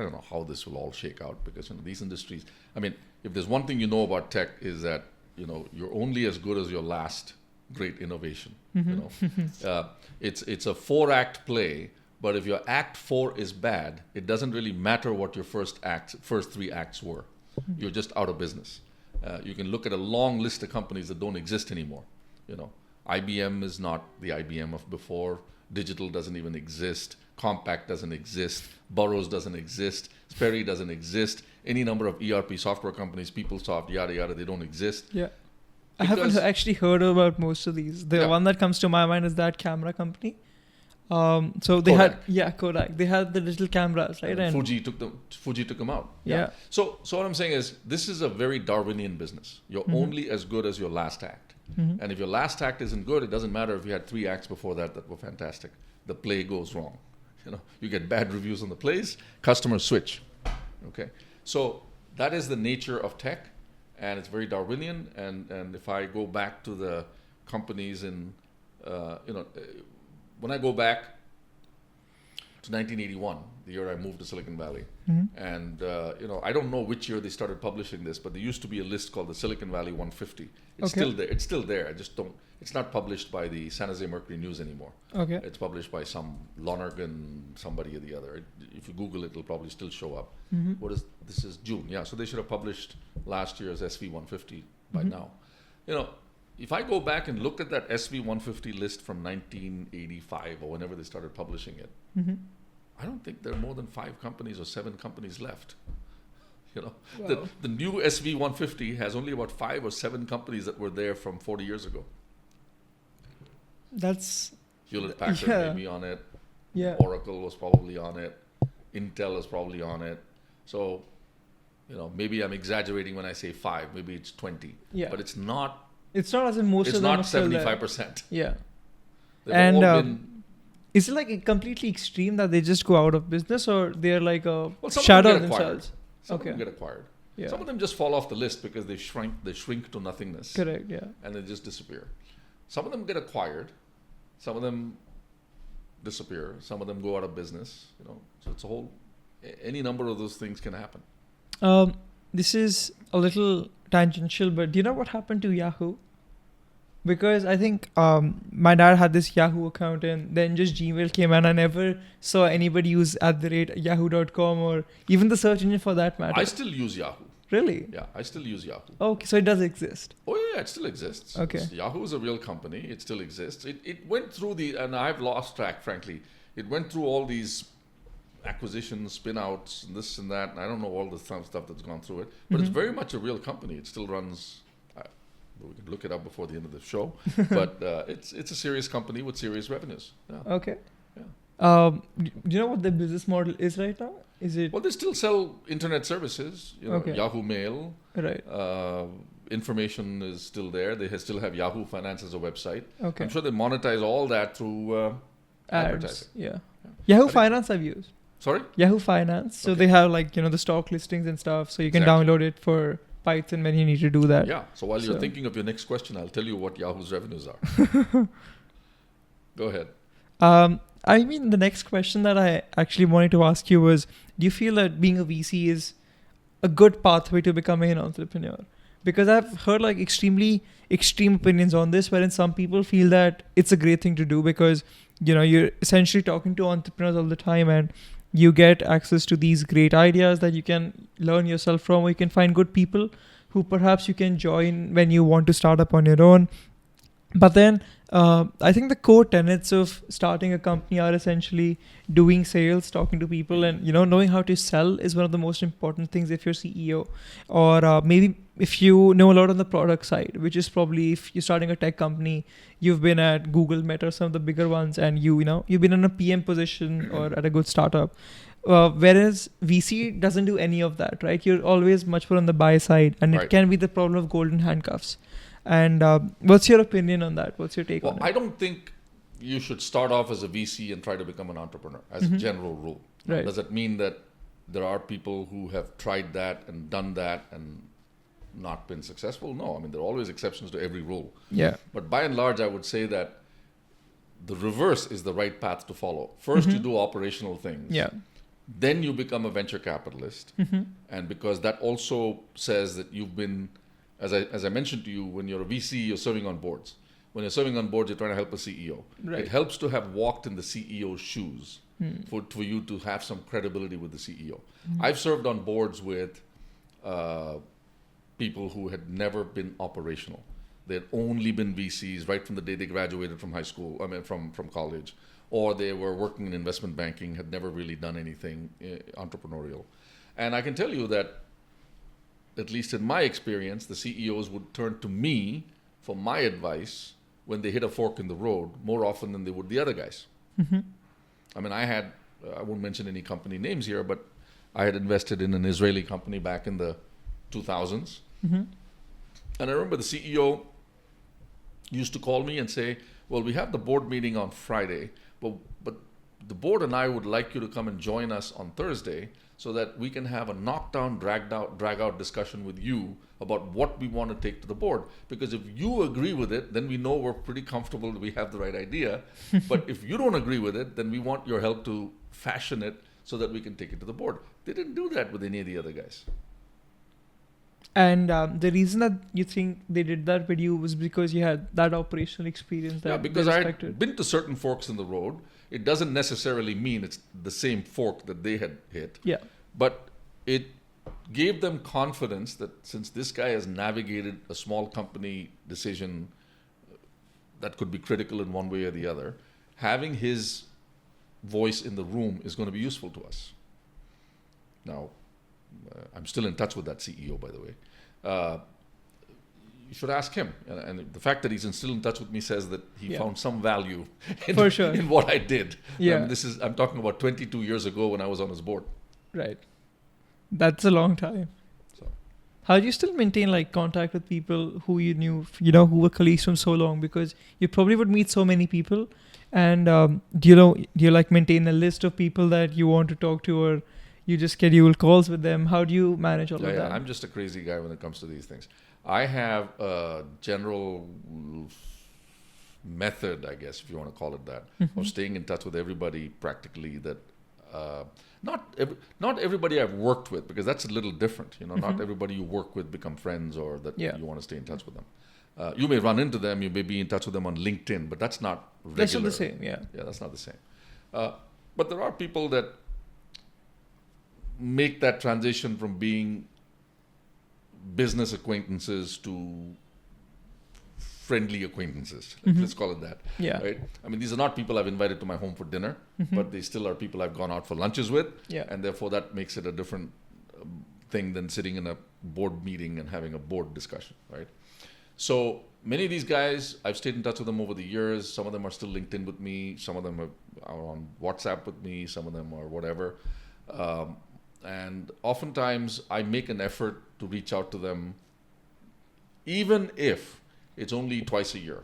don't know how this will all shake out, because these industries, if there's one thing you know about tech is that, you're only as good as your last great innovation. It's a 4-act play. But if your act 4 is bad, it doesn't really matter what your first 3 acts were. You're just out of business. You can look at a long list of companies that don't exist anymore. IBM is not the IBM of before. Digital doesn't even exist. Compaq doesn't exist. Burroughs doesn't exist. Sperry doesn't exist. Any number of ERP software companies, PeopleSoft, yada, yada, they don't exist. Yeah. I haven't actually heard about most of these. The one that comes to my mind is that camera company. So they Kodak. had Kodak. They had the little cameras, right? And Fuji took them out. Yeah. So what I'm saying is, this is a very Darwinian business. You're only as good as your last act. And if your last act isn't good, it doesn't matter if you had 3 acts before that were fantastic. The play goes wrong. You get bad reviews on the plays, customers switch. Okay. So that is the nature of tech, and it's very Darwinian. And if I go back to the companies in, when I go back to 1981, the year I moved to Silicon Valley, and I don't know which year they started publishing this, but there used to be a list called the Silicon Valley 150. It's still there. It's still there. It's not published by the San Jose Mercury News anymore. Okay. It's published by some Lonergan, somebody or the other. If you Google it, it'll probably still show up. This is June. Yeah. So they should have published last year's SV 150 by now. If I go back and look at that SV 150 list from 1985 or whenever they started publishing it, I don't think there are more than 5 companies or 7 companies left. Wow. The new SV 150 has only about 5 or 7 companies that were there from 40 years ago. That's Hewlett-Packard may be on it. Yeah. Oracle was probably on it. Intel is probably on it. So, maybe I'm exaggerating when I say 5. Maybe it's 20. Yeah. But it's not. It's not as in most of them. It's not 75%. Yeah. And is it like completely extreme that they just go out of business, or they're like a some shadow of them get themselves? Some of them get acquired. Yeah. Some of them just fall off the list because they shrink to nothingness. Correct. Yeah. And they just disappear. Some of them get acquired, Some of them disappear. Some of them go out of business. So it's any number of those things can happen. This is a little tangential, but do you know what happened to Yahoo? Because I think my dad had this Yahoo account and then just Gmail came and I never saw anybody use @yahoo.com or even the search engine for that matter. I still use Yahoo. Really? Yeah, I still use Yahoo. Okay, so it does exist. Oh yeah, it still exists. Okay. Yahoo is a real company. It still exists. It went through and I've lost track, frankly. It went through all these acquisitions, spin-outs, and this and that. And I don't know all the stuff that's gone through it. But it's very much a real company. It still runs... we can look it up before the end of the show. But it's a serious company with serious revenues. Yeah. Okay. Yeah. Do you know what the business model is right now? Is it... Well, they still sell internet services. Okay. Yahoo Mail. Right. Information is still there. They still have Yahoo Finance as a website. Okay. I'm sure they monetize all that through advertising. Yeah. Yahoo Finance I've used. Sorry? Yahoo Finance. So they have the stock listings and stuff. So you can download it for Python when you need to do that. Yeah. So while you're thinking of your next question, I'll tell you what Yahoo's revenues are. Go ahead. The next question that I actually wanted to ask you was, do you feel that being a VC is a good pathway to becoming an entrepreneur? Because I've heard extremely extreme opinions on this, wherein some people feel that it's a great thing to do because, you're essentially talking to entrepreneurs all the time and you get access to these great ideas that you can learn yourself from, or you can find good people who perhaps you can join when you want to start up on your own. But then I think the core tenets of starting a company are essentially doing sales, talking to people, and knowing how to sell is one of the most important things if you're CEO, or maybe if you know a lot on the product side, which is probably if you're starting a tech company, you've been at Google, Meta, some of the bigger ones, and you've been in a PM position or at a good startup. Whereas VC doesn't do any of that, right? You're always much more on the buy side, and it can be the problem of golden handcuffs. And what's your opinion on that? What's your take on it? I don't think you should start off as a VC and try to become an entrepreneur as a general rule. Right. Does it mean that there are people who have tried that and done that and not been successful? No. There are always exceptions to every rule. Yeah. But by and large, I would say that the reverse is the right path to follow. First, you do operational things. Yeah. Then you become a venture capitalist. And because that also says that you've been... As I mentioned to you, when you're a VC, you're serving on boards. When you're serving on boards, you're trying to help a CEO. Right. It helps to have walked in the CEO's shoes for you to have some credibility with the CEO. I've served on boards with people who had never been operational. They had only been VCs right from the day they graduated from high school, from college. Or they were working in investment banking, had never really done anything entrepreneurial. And I can tell you that at least in my experience, the CEOs would turn to me for my advice when they hit a fork in the road more often than they would the other guys. I won't mention any company names here, but I had invested in an Israeli company back in the 2000s. And I remember the CEO used to call me and say, well, we have the board meeting on Friday, but the board and I would like you to come and join us on Thursday so that we can have a knockdown, drag out discussion with you about what we want to take to the board. Because if you agree with it, then we know we're pretty comfortable that we have the right idea. But if you don't agree with it, then we want your help to fashion it so that we can take it to the board. They didn't do that with any of the other guys. And the reason that you think they did that with you was because you had that operational experience that because I had been to certain forks in the road. It doesn't necessarily mean it's the same fork that they had hit. Yeah. But it gave them confidence that since this guy has navigated a small company decision that could be critical in one way or the other, having his voice in the room is going to be useful to us. Now, I'm still in touch with that CEO, by the way. You should ask him. And the fact that he's still in touch with me says that he found some value in what I did. Yeah. I'm talking about 22 years ago when I was on his board. Right. That's a long time. So, how do you still maintain contact with people who you knew, who were colleagues from so long? Because you probably would meet so many people. And do you maintain a list of people that you want to talk to, or you just schedule calls with them? How do you manage all of that? I'm just a crazy guy when it comes to these things. I have a general method, I guess, if you want to call it that, of staying in touch with everybody practically that not everybody I've worked with, because that's a little different. Not everybody you work with become friends or that you want to stay in touch with them. You may run into them, you may be in touch with them on LinkedIn, but that's not regular. That's not the same, yeah. Yeah, that's not the same. But there are people that make that transition from being business acquaintances to friendly acquaintances. Let's call it that. Yeah. Right? I mean, these are not people I've invited to my home for dinner, but they still are people I've gone out for lunches with. Yeah. And therefore that makes it a different thing than sitting in a board meeting and having a board discussion, right? So many of these guys, I've stayed in touch with them over the years. Some of them are still LinkedIn with me. Some of them are on WhatsApp with me. Some of them are whatever. And oftentimes I make an effort to reach out to them, even if it's only twice a year.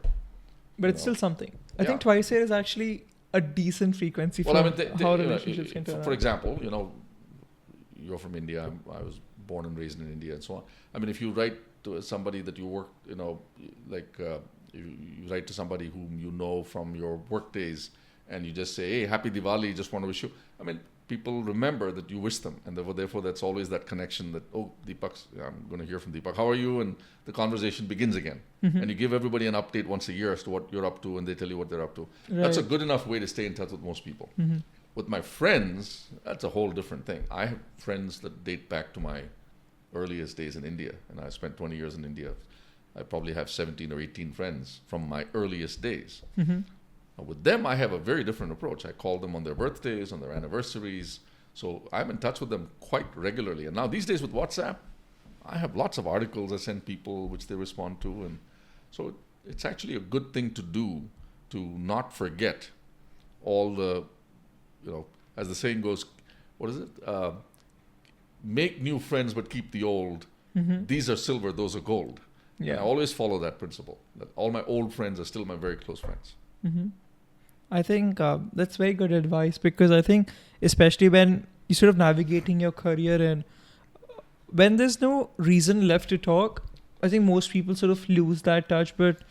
But it's still something. I think twice a year is actually a decent frequency for how relationships can turn out. For example, you're from India. I was born and raised in India and so on. I mean, if you write to somebody that you work, you write to somebody whom you know from your work days and you just say, hey, happy Diwali, just want to wish you. I mean, people remember that you wish them, and therefore that's always that connection that, oh, I'm going to hear from Deepak. How are you? And the conversation begins again. And you give everybody an update once a year as to what you're up to, and they tell you what they're up to. Right. That's a good enough way to stay in touch with most people. With my friends, that's a whole different thing. I have friends that date back to my earliest days in India, and I spent 20 years in India. I probably have 17 or 18 friends from my earliest days. With them, I have a very different approach. I call them on their birthdays, on their anniversaries. So I'm in touch with them quite regularly. And now these days with WhatsApp, I have lots of articles I send people which they respond to. And so it's actually a good thing to do to not forget all the, as the saying goes, what is it? Make new friends but keep the old. These are silver, those are gold. Yeah. And I always follow that principle. That all my old friends are still my very close friends. I think that's very good advice, because I think especially when you're sort of navigating your career and when there's no reason left to talk, I think most people sort of lose that touch. But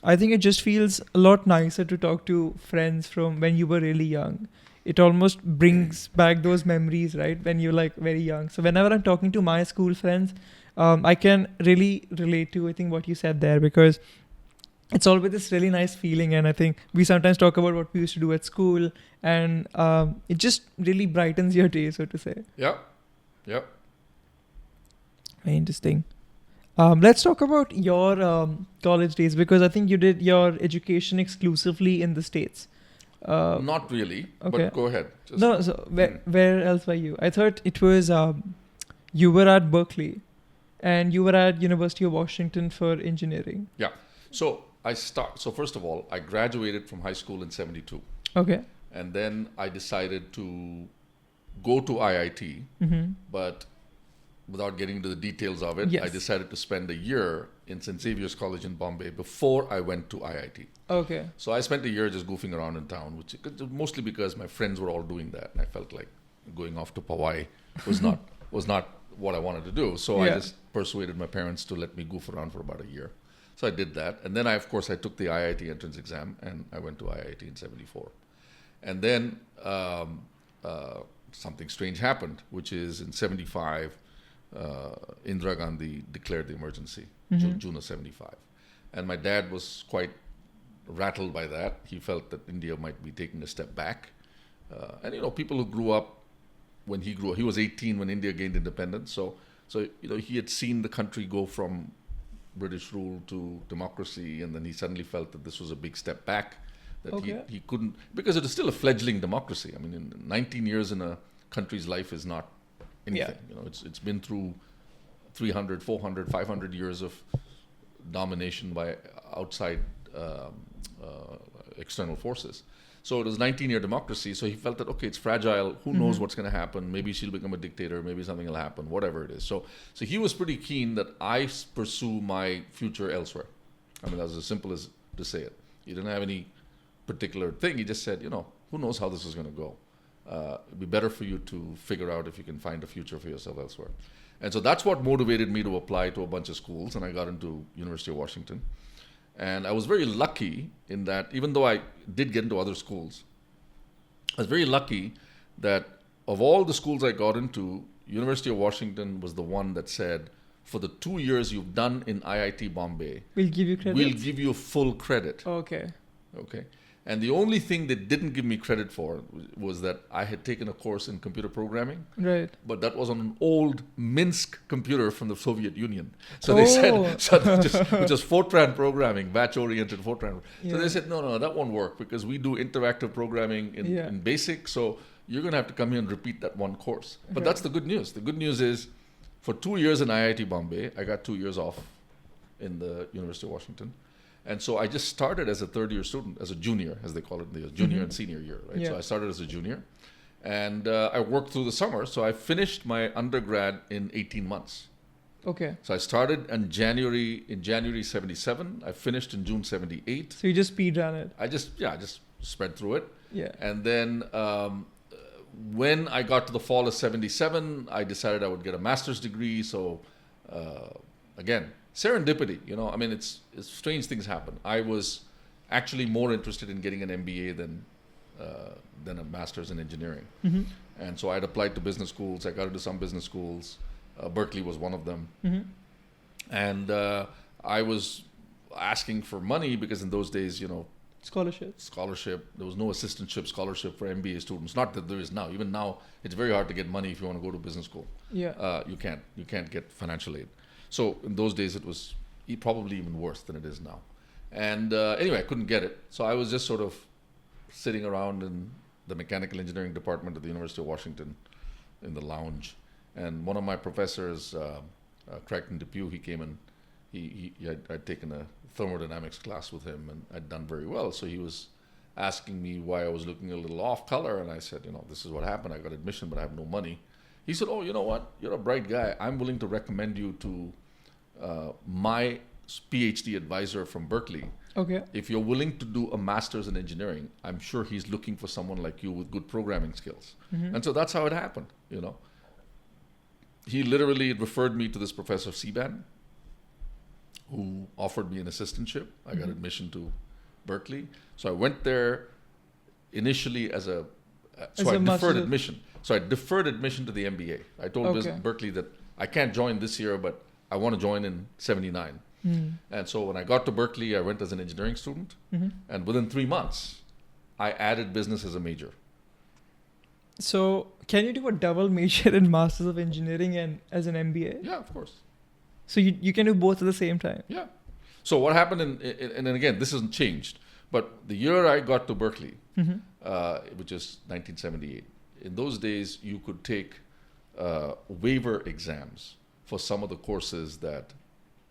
I think it just feels a lot nicer to talk to friends from when you were really young. It almost brings back those memories, right? When you're like very young. So whenever I'm talking to my school friends, I can really relate to, I think, what you said there, because it's always this really nice feeling. And I think we sometimes talk about what we used to do at school, and it just really brightens your day, so to say. Yeah. Very interesting. Let's talk about your college days, because I think you did your education exclusively in the States. Not really, okay. But go ahead. Where else were you? I thought it was you were at Berkeley and you were at University of Washington for engineering. Yeah. So first of all, I graduated from high school in 72. Okay. And then I decided to go to IIT, but without getting into the details of it, yes. I decided to spend a year in St. Xavier's College in Bombay before I went to IIT. Okay. So I spent a year just goofing around in town, which mostly because my friends were all doing that, and I felt like going off to Hawaii was not what I wanted to do. So I just persuaded my parents to let me goof around for about a year. So I did that, and then I took the IIT entrance exam, and I went to IIT in 74. And then something strange happened, which is in 75, Indira Gandhi declared the emergency, June of 75. And my dad was quite rattled by that. He felt that India might be taking a step back. And, people who grew up when he grew up, he was 18 when India gained independence. So he had seen the country go from British rule to democracy, and then he suddenly felt that this was a big step back, that he couldn't, because it is still a fledgling democracy. I mean, in 19 years in a country's life is not anything. It's been through 300, 400, 500 years of domination by outside external forces. So it was 19-year democracy. So he felt that, okay, it's fragile. Who knows what's going to happen? Maybe she'll become a dictator. Maybe something will happen, whatever it is. So he was pretty keen that I pursue my future elsewhere. I mean, that was as simple as to say it. He didn't have any particular thing. He just said, who knows how this is going to go? It'd be better for you to figure out if you can find a future for yourself elsewhere. And so that's what motivated me to apply to a bunch of schools, and I got into University of Washington. And I was very lucky in that, even though I did get into other schools, I was very lucky that of all the schools I got into, University of Washington was the one that said, for the 2 years you've done in IIT Bombay, We'll give you credit. we'll give you full credit. Okay. Okay. And the only thing they didn't give me credit for was that I had taken a course in computer programming, Right. but that was on an old Minsk computer from the Soviet Union. So they said, which was Fortran programming, batch-oriented Fortran. So they said, no, that won't work because we do interactive programming in BASIC, so you're going to have to come here and repeat that one course. But that's the good news. The good news is, for 2 years in IIT Bombay, I got 2 years off in the University of Washington. And so I just started as a third-year student, as a junior, as they call it, the junior and senior year, right? Yeah. So I started as a junior, and I worked through the summer. So I finished my undergrad in 18 months. Okay. So I started in January 77. I finished in June 78. So you just speed ran it. I just spread through it. Yeah. And then when I got to the fall of 77, I decided I would get a master's degree. So again, serendipity, I mean, it's strange things happen. I was actually more interested in getting an MBA than a master's in engineering. Mm-hmm. And so I'd applied to business schools. I got into some business schools. Berkeley was one of them. Mm-hmm. And I was asking for money because in those days, scholarship. There was no assistantship scholarship for MBA students. Not that there is now. Even now, it's very hard to get money if you want to go to business school. Yeah. You can't get financial aid. So in those days, it was probably even worse than it is now. And anyway, I couldn't get it. So I was just sort of sitting around in the mechanical engineering department at the University of Washington in the lounge. And one of my professors, Crichton Depew, he came and I'd taken a thermodynamics class with him and I'd done very well. So he was asking me why I was looking a little off color. And I said, this is what happened. I got admission, but I have no money. He said, oh, you know what? You're a bright guy. I'm willing to recommend you to my PhD advisor from Berkeley. Okay. If you're willing to do a master's in engineering, I'm sure he's looking for someone like you with good programming skills. Mm-hmm. And so that's how it happened, He literally referred me to this Professor Seaban, who offered me an assistantship. I got admission to Berkeley. So I went there initially as a deferred admission. So I deferred admission to the MBA. I told Berkeley that I can't join this year, but I want to join in 79. Mm. And so when I got to Berkeley, I went as an engineering student. Mm-hmm. And within 3 months, I added business as a major. So can you do a double major in Masters of Engineering and as an MBA? Yeah, of course. So you can do both at the same time? Yeah. So what happened, and again, this hasn't changed, but the year I got to Berkeley, which is 1978, in those days, you could take waiver exams for some of the courses that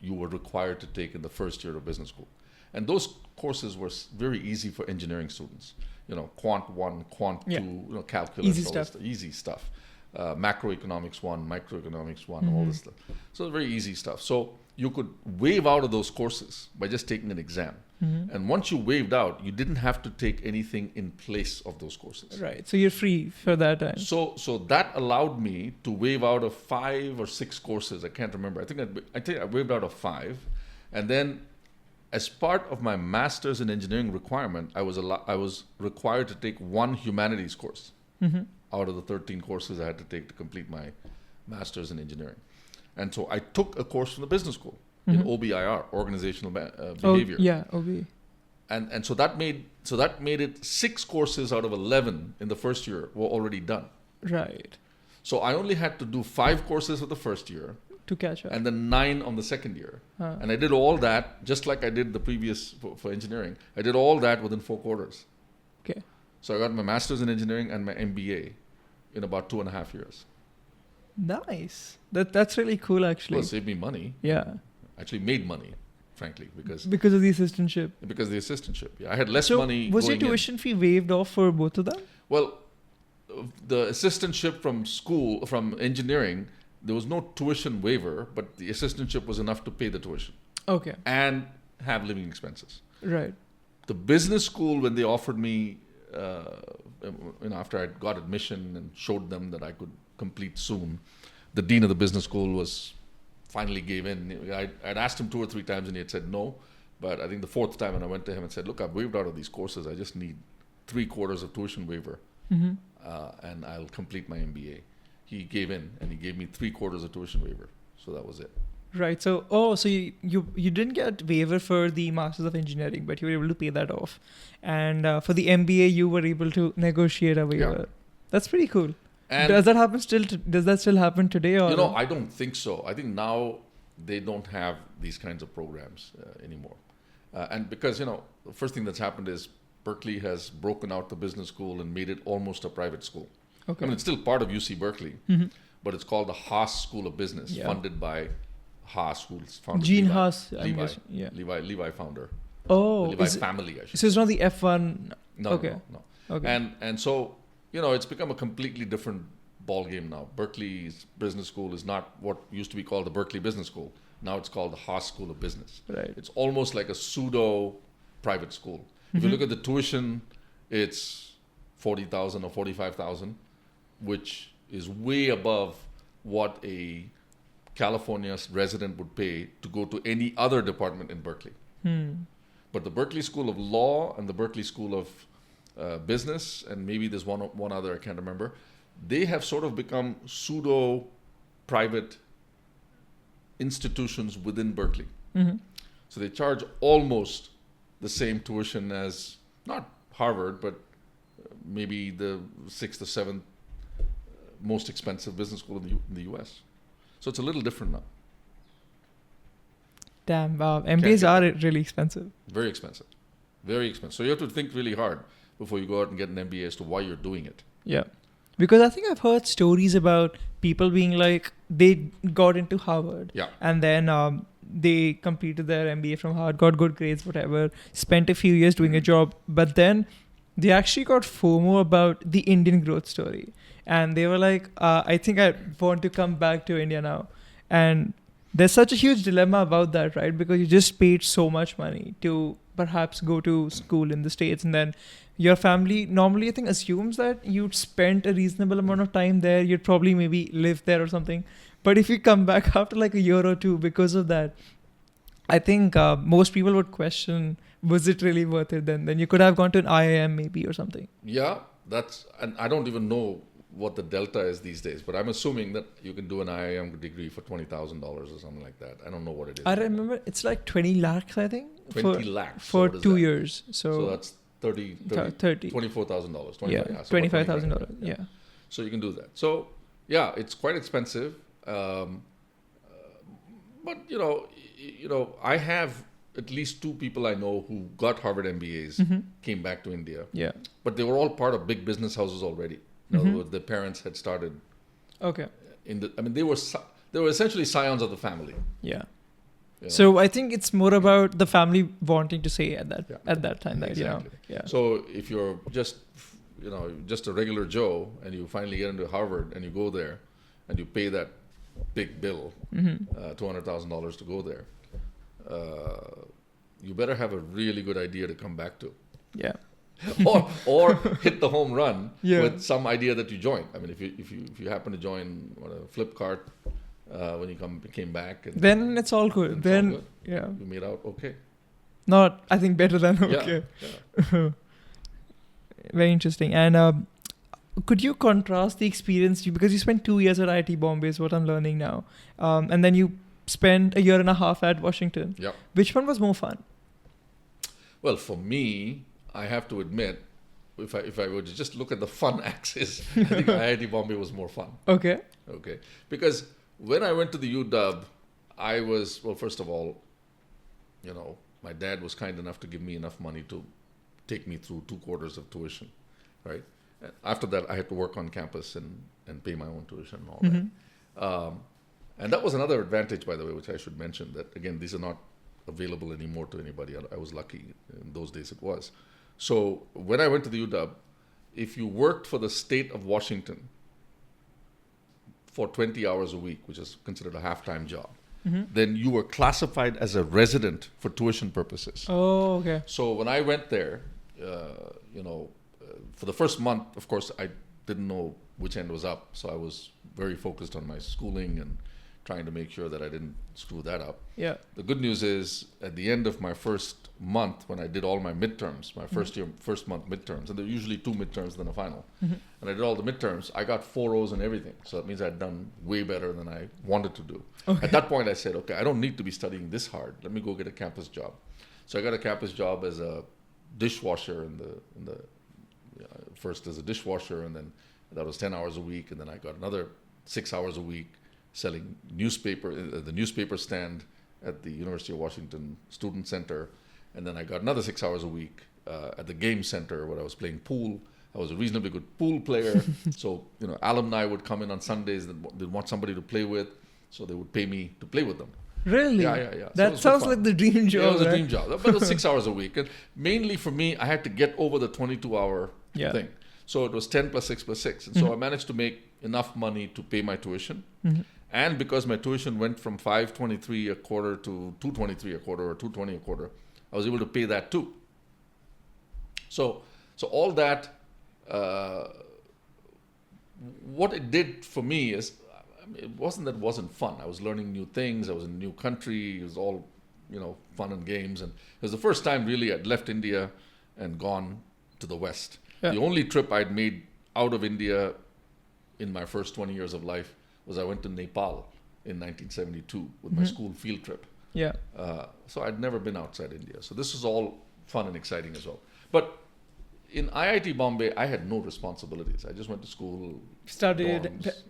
you were required to take in the first year of business school. And those courses were very easy for engineering students. Quant 1, Quant 2, calculus, easy stuff. Macroeconomics 1, microeconomics 1, all this stuff. So very easy stuff. So you could waive out of those courses by just taking an exam. Mm-hmm. And once you waived out, you didn't have to take anything in place of those courses. Right. So you're free for that time. So that allowed me to waive out of 5 or 6 courses. I can't remember. I think I waived out of 5. And then as part of my master's in engineering requirement, I was required to take 1 humanities course out of the 13 courses I had to take to complete my master's in engineering. And so I took a course from the business school in OBIR, organizational behavior. OB. And so that made it 6 courses out of 11 in the first year were already done. Right. So I only had to do 5 courses for the first year to catch up, and then 9 on the second year. And I did all that just like I did the previous for engineering. I did all that within 4 quarters. Okay. So I got my master's in engineering and my MBA in about 2.5 years. Nice. That's really cool, actually. Well, it saved me money. Yeah. Actually made money, frankly, because of the assistantship. Because of the assistantship. Yeah, I had less money. Was your tuition fee waived off for both of them? Well, the assistantship from engineering, there was no tuition waiver, but the assistantship was enough to pay the tuition. Okay. And have living expenses. Right. The business school, when they offered me, after I got admission and showed them that I could complete soon, the dean of the business school finally gave in. I'd asked him 2 or 3 times and he had said no, But I think the fourth time when I went to him and said, look, I've waived out of these courses. I just need 3/4 of tuition waiver, and I'll complete my MBA. He gave in, and he gave me 3/4 of tuition waiver. So that was it. Right. So, so you didn't get waiver for the Masters of Engineering, but you were able to pay that off. And for the MBA, you were able to negotiate a waiver. Yeah. That's pretty cool. And does that happen still? Does that still happen today? Or I don't think so. I think now they don't have these kinds of programs anymore. And because, the first thing that's happened is Berkeley has broken out the business school and made it almost a private school. Okay. I mean, it's still part of UC Berkeley, but it's called the Haas School of Business, funded by Haas, who's founded Gene Levi. Haas, Levi, yeah. Levi founder. Oh, the Levi family, I should so it's not the F1. No, okay. no. Okay. And so, it's become a completely different ball game now. Berkeley's business school is not what used to be called the Berkeley Business School. Now it's called the Haas School of Business. Right. It's almost like a pseudo private school. If you look at the tuition, it's 40,000 or 45,000, which is way above what a California resident would pay to go to any other department in Berkeley. But the Berkeley School of Law and the Berkeley School of Business, and maybe there's one other, I can't remember, they have sort of become pseudo private institutions within Berkeley. So they charge almost the same tuition as, not Harvard, but maybe the 6th or 7th most expensive business school in the US. So it's a little different now. Damn, wow. MBAs are really expensive. Very expensive. Very expensive. So you have to think really hard before you go out and get an MBA as to why you're doing it. Yeah. Because I think I've heard stories about people being like, they got into Harvard. Yeah. And then they completed their MBA from Harvard, got good grades, whatever, spent a few years doing a job. But then they actually got FOMO about the Indian growth story. And they were like, I think I want to come back to India now. And there's such a huge dilemma about that, right? Because you just paid so much money to perhaps go to school in the States. And then your family normally, I think, assumes that you'd spent a reasonable amount of time there. You'd probably maybe live there or something. But if you come back after like a year or two because of that, I think most people would question, was it really worth it then? Then you could have gone to an IIM maybe or something. Yeah, and I don't even know what the delta is these days, but I'm assuming that you can do an IIM degree for $20,000 or something like that. I don't know what it is. I remember it's like 20 lakhs, I think. 20 lakhs. For 2 years. So that's $24,000. Yeah, $25,000. Yeah. So you can do that. So yeah, it's quite expensive. But I have at least 2 people I know who got Harvard MBAs, came back to India. Yeah. But they were all part of big business houses already. In other words, their parents had started. Okay. They were essentially scions of the family. Yeah. So I think it's more about the family wanting to say at that time that exactly. Yeah. So if you're just a regular Joe and you finally get into Harvard and you go there and you pay that big bill, $200,000 to go there, you better have a really good idea to come back to. Yeah. or hit the home run with some idea that you joined. I mean, if you happen to join Flipkart when you came back, then it's all good. Then you made out okay. Not, I think, better than okay. Yeah. Very interesting. And could you contrast the experience because you spent 2 years at IIT Bombay is what I'm learning now, and then you spent a year and a half at Washington. Yeah. Which one was more fun? Well, for me, I have to admit, if I were to just look at the fun axis, I think IIT Bombay was more fun. Okay. Because when I went to the UW, I was, well, first of all, my dad was kind enough to give me enough money to take me through 2/4 of tuition, right? And after that, I had to work on campus and pay my own tuition and all that. And that was another advantage, by the way, which I should mention, that, again, these are not available anymore to anybody. I was lucky. In those days it was. So when I went to the UW, if you worked for the state of Washington for 20 hours a week, which is considered a half-time job, then you were classified as a resident for tuition purposes. Oh, okay. So when I went there, for the first month, of course, I didn't know which end was up. So I was very focused on my schooling and trying to make sure that I didn't screw that up. Yeah. The good news is, at the end of my first month, when I did all my midterms, my first month midterms, and there are usually 2 midterms than a final, and I did all the midterms, I got 4 O's in everything. So that means I'd done way better than I wanted to do. Okay. At that point, I said, okay, I don't need to be studying this hard. Let me go get a campus job. So I got a campus job as a dishwasher first as a dishwasher, and then that was 10 hours a week, and then I got another 6 hours a week selling the newspaper stand at the University of Washington Student Center, and then I got another 6 hours a week at the game center where I was playing pool. I was a reasonably good pool player, so alumni would come in on Sundays that they'd want somebody to play with, so they would pay me to play with them. Really? Yeah. That sounds like the dream job. Yeah, it was right? a dream job, but it was 6 hours a week, and mainly for me, I had to get over the 22-hour thing. So it was 10 plus 6 plus 6, and so I managed to make enough money to pay my tuition. And because my tuition went from $523 a quarter to $223 a quarter or $220 a quarter, I was able to pay that too. So all that, what it did for me is, it wasn't that it wasn't fun. I was learning new things. I was in a new country. It was all, fun and games. And it was the first time really I'd left India and gone to the West. Yeah. The only trip I'd made out of India in my first 20 years of life was I went to Nepal in 1972 with my school field trip. Yeah. So I'd never been outside India. So this was all fun and exciting as well. But in IIT Bombay, I had no responsibilities. I just went to school, studied,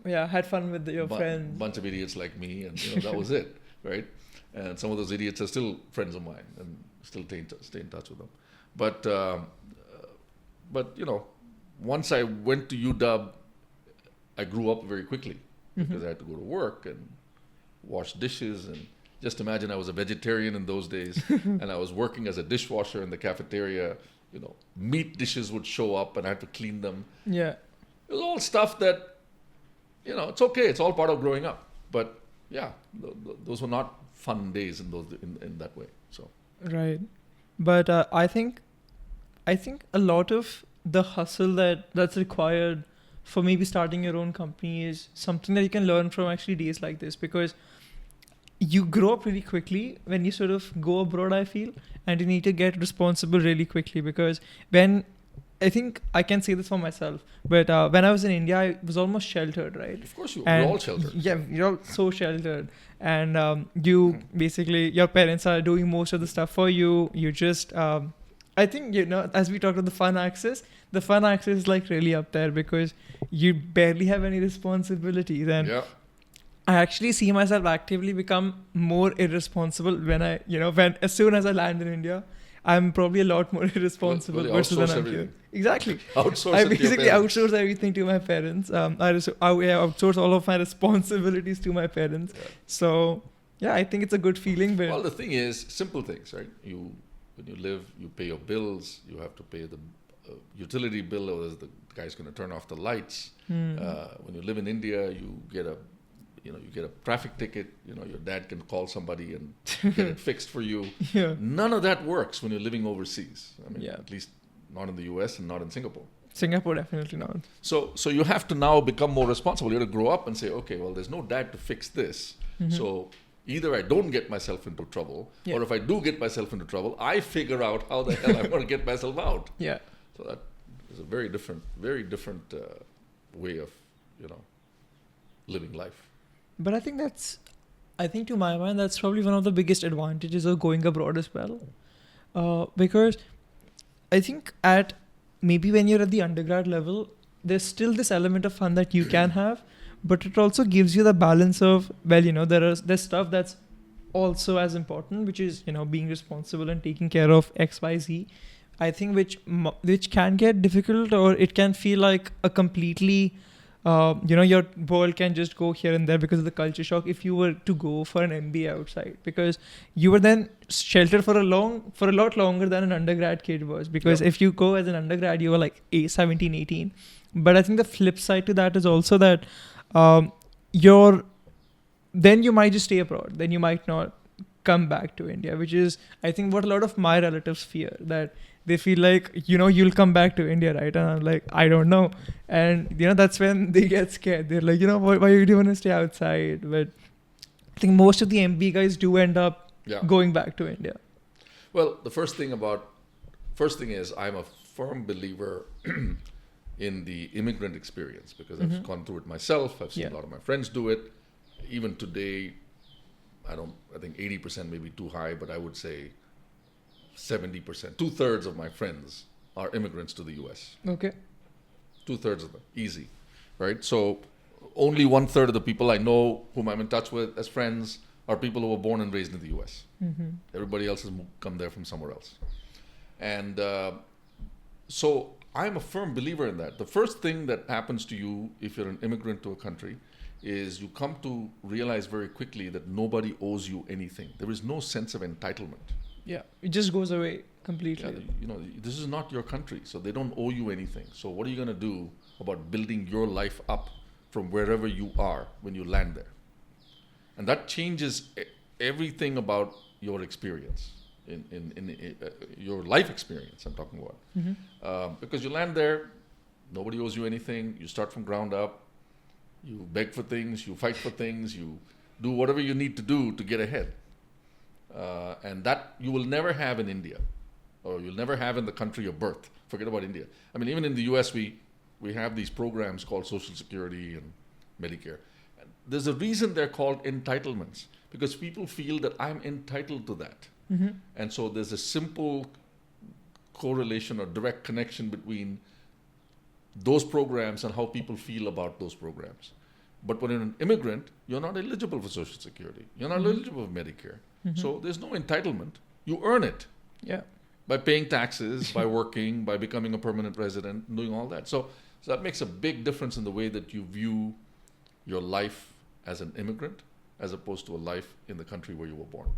dorms, had fun with your friends. Bunch of idiots like me, and that was it, right? And some of those idiots are still friends of mine, and still stay in touch with them. But once I went to UW, I grew up very quickly because I had to go to work and wash dishes, and just imagine I was a vegetarian in those days, and I was working as a dishwasher in the cafeteria. Meat dishes would show up and I had to clean them. Yeah. It was all stuff that, it's okay. It's all part of growing up. But yeah, those were not fun days in that way. So. Right. But I think a lot of the hustle that's required for maybe starting your own company is something that you can learn from actually days like this, because you grow up really quickly when you sort of go abroad, I feel, and you need to get responsible really quickly, because I think I can say this for myself, but when I was in India, I was almost sheltered, right? Of course, we're all sheltered. Yeah, you're all so sheltered. And you basically, your parents are doing most of the stuff for you. You just, I think, as we talked about the fun axis is like really up there because you barely have any responsibilities. And I actually see myself actively become more irresponsible when as soon as I land in India, I'm probably a lot more irresponsible versus when I'm here. Exactly. I basically outsource everything to my parents. I outsource all of my responsibilities to my parents. Yeah. So, I think it's a good feeling. But well, the thing is, simple things, right? When you live, you pay your bills. You have to pay the utility bill, or the guy's going to turn off the lights. When you live in India, you get a traffic ticket, your dad can call somebody and get it fixed for you. Yeah. None of that works when you're living overseas. At least not in the US and not in Singapore. Singapore, definitely not. So you have to now become more responsible. You have to grow up and say, okay, well, there's no dad to fix this. So either I don't get myself into trouble, or if I do get myself into trouble, I figure out how the hell I'm going to get myself out. Yeah. So that is a very different way of, living life. But I think to my mind, that's probably one of the biggest advantages of going abroad as well. Because I think maybe when you're at the undergrad level, there's still this element of fun that you can have, but it also gives you the balance of, there's stuff that's also as important, which is, being responsible and taking care of X, Y, Z. I think which can get difficult, or it can feel like a completely your world can just go here and there because of the culture shock if you were to go for an MBA outside, because you were then sheltered for a lot longer than an undergrad kid was, because if you go as an undergrad, you were like 17, 18. But I think the flip side to that is also that then you might just stay abroad, then you might not come back to India, which is, I think, what a lot of my relatives fear, that they feel like, you'll come back to India, right? And I'm like, I don't know. And, that's when they get scared. They're like, why do you want to stay outside? But I think most of the MB guys do end up Yeah. going back to India. Well, the first thing is I'm a firm believer in the immigrant experience because I've gone through it myself. I've seen a lot of my friends do it. Even today, I think 80% may be too high, but I would say 70%, 2/3 of my friends are immigrants to the US. Okay. 2/3 of them, easy, right? So only 1/3 of the people I know whom I'm in touch with as friends are people who were born and raised in the US. Everybody else has come there from somewhere else. And so I'm a firm believer in that. The first thing that happens to you if you're an immigrant to a country is you come to realize very quickly that nobody owes you anything. There is no sense of entitlement. Yeah, it just goes away completely. Yeah, this is not your country, so they don't owe you anything. So what are you going to do about building your life up from wherever you are when you land there? And that changes everything about your experience, in your life experience I'm talking about. Because you land there, nobody owes you anything, you start from ground up, you beg for things, you fight for things, you do whatever you need to do to get ahead. And that you will never have in India, or you'll never have in the country of birth. Forget about India. I mean, even in the US, we have these programs called Social Security and Medicare. And there's a reason they're called entitlements, because people feel that I'm entitled to that. And so there's a simple correlation or direct connection between those programs and how people feel about those programs. But when you're an immigrant, you're not eligible for Social Security. You're not eligible for Medicare. So there's no entitlement. You earn it. Yeah. By paying taxes, by working, by becoming a permanent resident, doing all that. So that makes a big difference in the way that you view your life as an immigrant as opposed to a life in the country where you were born.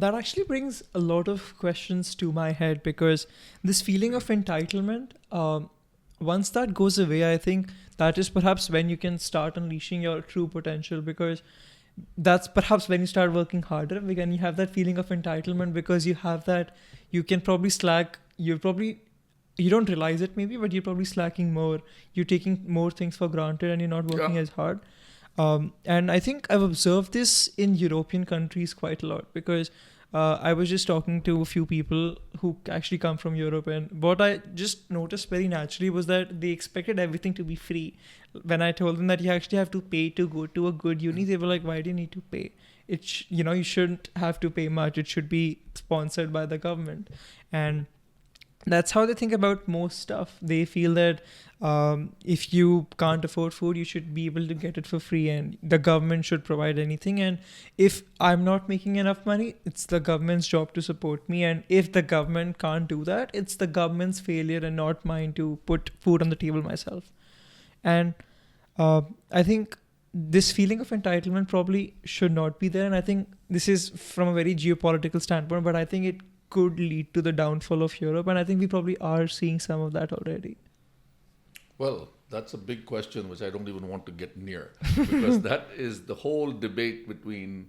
That actually brings a lot of questions to my head, because this feeling of entitlement, once that goes away, I think that is perhaps when you can start unleashing your true potential, because that's perhaps when you start working harder, when you have that feeling of entitlement, because you have that, you can probably slack, you don't realize it maybe, but you're probably slacking more, you're taking more things for granted and you're not working as hard. And I think I've observed this in European countries quite a lot, because I was just talking to a few people who actually come from Europe, and what I just noticed very naturally was that they expected everything to be free. When I told them that you actually have to pay to go to a good uni, they were like, why do you need to pay? You shouldn't have to pay much. It should be sponsored by the government. And that's how they think about most stuff. They feel that if you can't afford food, you should be able to get it for free, and the government should provide anything. And if I'm not making enough money, it's the government's job to support me. And if the government can't do that, it's the government's failure and not mine to put food on the table myself. And I think this feeling of entitlement probably should not be there. And I think this is from a very geopolitical standpoint, but I think it could lead to the downfall of Europe. And I think we probably are seeing some of that already. Well, that's a big question which I don't even want to get near, because that is the whole debate between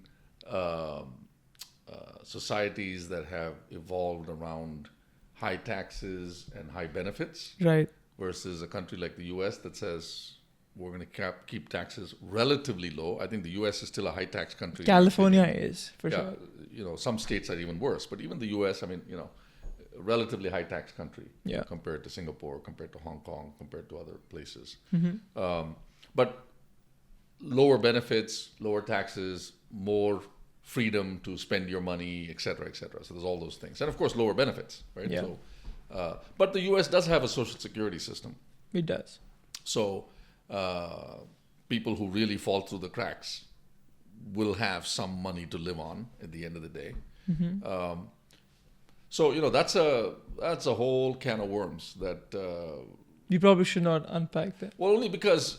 societies that have evolved around high taxes and high benefits, right, versus a country like the US that says we're going to keep taxes relatively low. I think the US is still a high tax country. California is, for sure. Some states are even worse, but even the US, relatively high tax country compared to Singapore, compared to Hong Kong, compared to other places. But lower benefits, lower taxes, more freedom to spend your money, et cetera, et cetera. So there's all those things. And of course, lower benefits, right? Yeah. So, but the US does have a social security system. It does. So people who really fall through the cracks will have some money to live on at the end of the day. So that's a whole can of worms that We probably should not unpack that. well, only because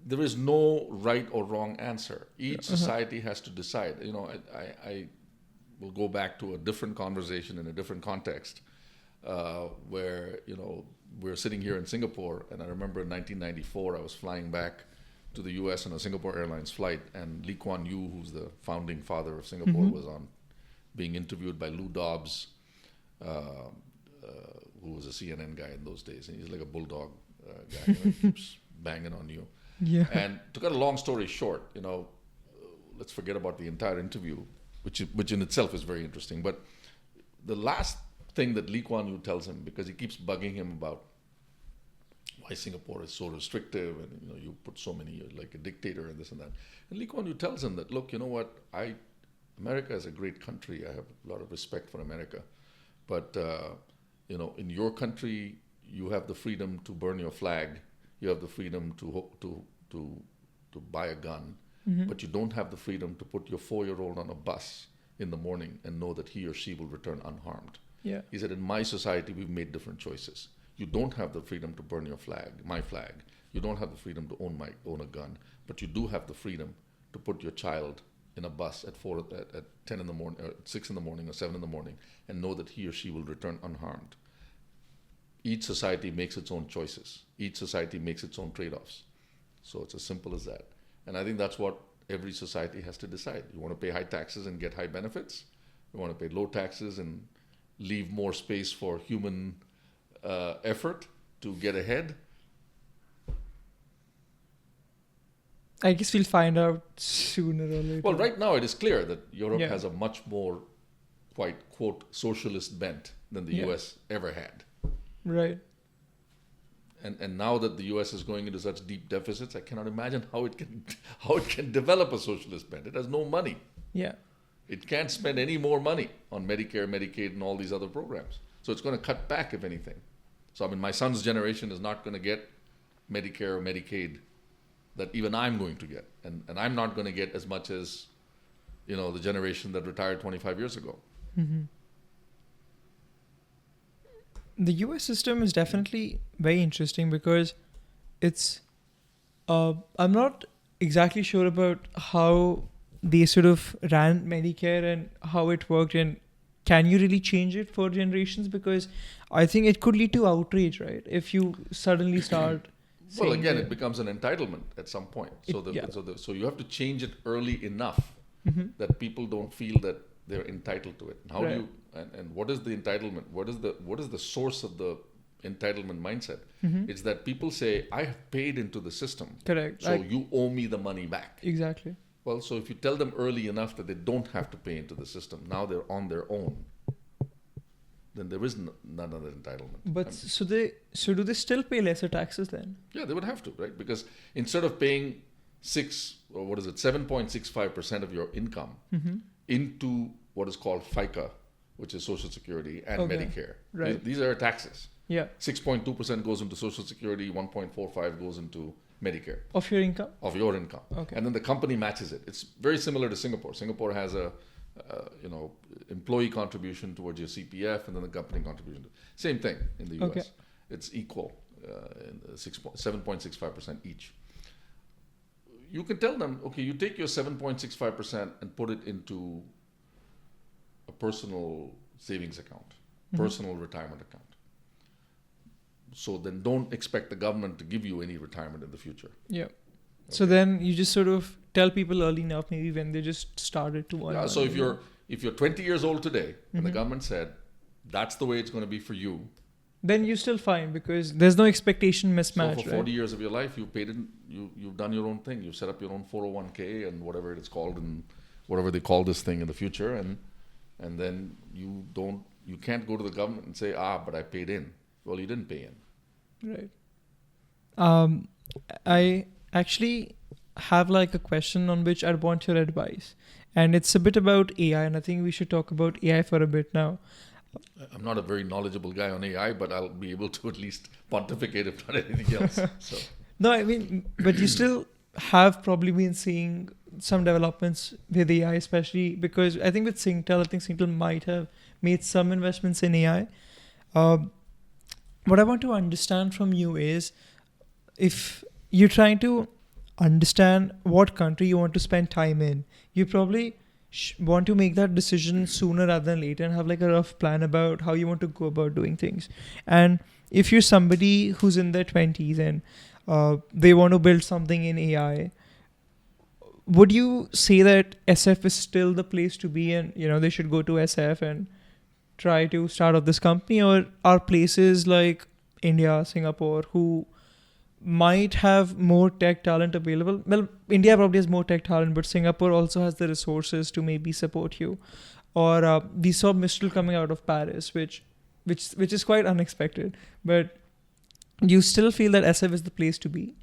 there is no right or wrong answer. Each society has to decide. I will go back to a different conversation in a different context, where we're sitting here in Singapore, and I remember in 1994 I was flying back to the U.S. on a Singapore Airlines flight, and Lee Kuan Yew, who's the founding father of Singapore, was on being interviewed by Lou Dobbs, who was a CNN guy in those days, and he's like a bulldog guy, he keeps banging on you. Yeah. And to cut a long story short, let's forget about the entire interview, which in itself is very interesting. But the last thing that Lee Kuan Yew tells him, because he keeps bugging him about why Singapore is so restrictive and you put so many, you're like a dictator and this and that. And Lee Kuan Yew tells him that, look, you know what, America is a great country. I have a lot of respect for America. But, in your country, you have the freedom to burn your flag. You have the freedom to buy a gun. Mm-hmm. But you don't have the freedom to put your 4-year-old on a bus in the morning and know that he or she will return unharmed. Yeah. He said, in my society, we've made different choices. You don't have the freedom to burn your flag, my flag. You don't have the freedom to own a gun, but you do have the freedom to put your child in a bus at 10 in the morning, or 6 in the morning, or 7 in the morning, and know that he or she will return unharmed. Each society makes its own choices. Each society makes its own trade-offs. So it's as simple as that. And I think that's what every society has to decide. You want to pay high taxes and get high benefits? You want to pay low taxes and leave more space for human effort to get ahead? I guess we'll find out sooner or later. Well, right now it is clear that Europe Yeah. has a much more, quite, quote, socialist bent than the Yeah. US ever had. Right. And now that the US is going into such deep deficits, I cannot imagine how it can develop a socialist bent. It has no money. Yeah. It can't spend any more money on Medicare, Medicaid, and all these other programs. So it's going to cut back, if anything. So I mean, my son's generation is not going to get Medicare or Medicaid that even I'm going to get. And I'm not going to get as much as, the generation that retired 25 years ago. Mm-hmm. The US system is definitely very interesting because it's, I'm not exactly sure about how they sort of ran Medicare and how it worked, and can you really change it for generations? Because I think it could lead to outrage, right? If you suddenly start Well, saying again, that- it becomes an entitlement at some point. So you have to change it early enough Mhm. that people don't feel that they're entitled to it. And how Right. do you and what is the entitlement? What is the source of the entitlement mindset? Mhm. It's that people say, I have paid into the system, Correct. so you owe me the money back. Exactly. Well, so if you tell them early enough that they don't have to pay into the system, now they're on their own, then there is none of that entitlement. But so do they still pay lesser taxes then? Yeah, they would have to, right? Because instead of paying 7.65% of your income Mm-hmm. into what is called FICA, which is Social Security, and Okay. Medicare. Right. These are taxes. Yeah. 6.2% goes into Social Security, 1.45 goes into Medicare Of your income? of your income. Okay. And then the company matches it. It's very similar to Singapore. Singapore has a employee contribution towards your CPF, and then the company contribution. Same thing in the US. Okay. It's equal, 7.65% each. You can tell them, okay, you take your 7.65% and put it into a personal savings account, Mhm. personal retirement account. So then don't expect the government to give you any retirement in the future. Yeah. So then you just sort of tell people early enough, maybe when they just started to. Yeah, so if you're 20 years old today and the Mhm. government said that's the way it's going to be for you, then you're still fine because there's no expectation mismatch, so for 40 right? years of your life you paid in, you've done your own thing. You've set up your own 401k and whatever it's called, and whatever they call this thing in the future, and then you can't go to the government and say, but I paid in. Well, you didn't pay in. Right. I actually have like a question on which I'd want your advice, and it's a bit about AI, and I think we should talk about AI for a bit now. I'm not a very knowledgeable guy on AI, but I'll be able to at least pontificate if not anything else. So No, I mean, but you still have probably been seeing some developments with AI, especially because I think with Singtel, might have made some investments in AI. What I want to understand from you is, if you're trying to understand what country you want to spend time in, you probably want to make that decision sooner rather than later and have like a rough plan about how you want to go about doing things. And if you're somebody who's in their 20s and they want to build something in AI, would you say that SF is still the place to be, and they should go to SF and try to start up this company? Or are places like India, Singapore, who might have more tech talent available. Well, India probably has more tech talent, but Singapore also has the resources to maybe support you. Or we saw Mistral coming out of Paris, which is quite unexpected. But you still feel that SF is the place to be?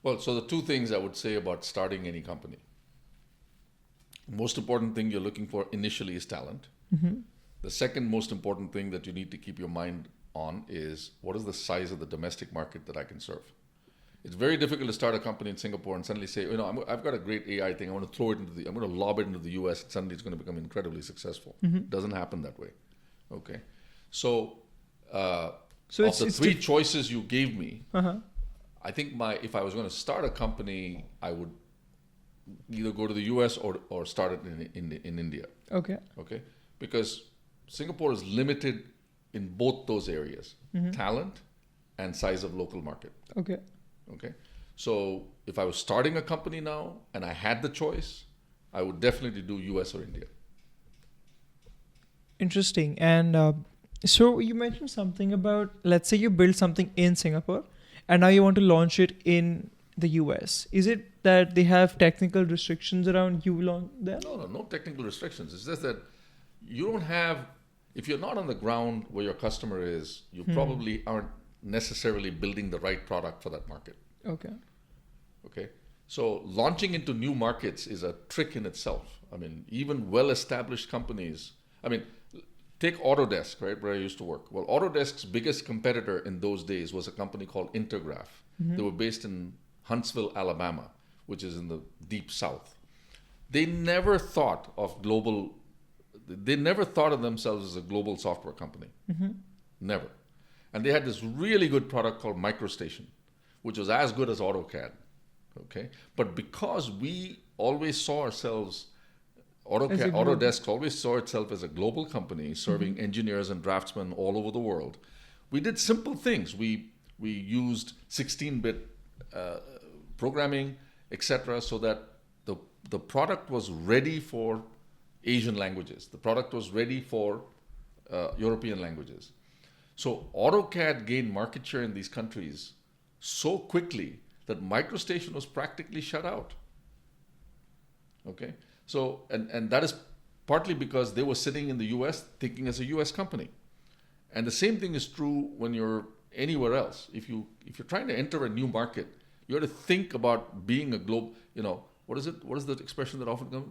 Well, so the two things I would say about starting any company. Most important thing you're looking for initially is talent. Mm-hmm. The second most important thing that you need to keep your mind on is what is the size of the domestic market that I can serve. It's very difficult to start a company in Singapore and suddenly say, I've got a great AI thing. I'm going to lob it into the US and suddenly it's going to become incredibly successful. Mm-hmm. It doesn't happen that way. Okay. So of it's the three choices you gave me, Uh-huh. I think if I was going to start a company, I would either go to the US or start it in India. Okay. Okay. Because Singapore is limited in both those areas, Mm-hmm. talent and size of local market. Okay. Okay. So if I was starting a company now and I had the choice, I would definitely do US or India. Interesting. And so you mentioned something about, let's say you build something in Singapore and now you want to launch it in the US. Is it that they have technical restrictions around you launch there? No technical restrictions. It's just that you don't have, if you're not on the ground where your customer is, you probably aren't necessarily building the right product for that market. Okay. Okay. So launching into new markets is a trick in itself. I mean, even well-established companies, take Autodesk, right, where I used to work. Well, Autodesk's biggest competitor in those days was a company called Intergraph. Mm-hmm. They were based in Huntsville, Alabama, which is in the deep south. They never thought of themselves as a global software company. Mm-hmm. Never. And they had this really good product called MicroStation, which was as good as AutoCAD. Okay. But because we always saw ourselves, Autodesk always saw itself as a global company serving engineers and draftsmen all over the world. We did simple things. We used 16-bit programming, etc., so that the product was ready for Asian languages. The product was ready for European languages. So AutoCAD gained market share in these countries so quickly that MicroStation was practically shut out. Okay. So, and that is partly because they were sitting in the US thinking as a US company. And the same thing is true when you're anywhere else. If you're trying to enter a new market, you have to think about being a global, what is it? What is the expression that often comes?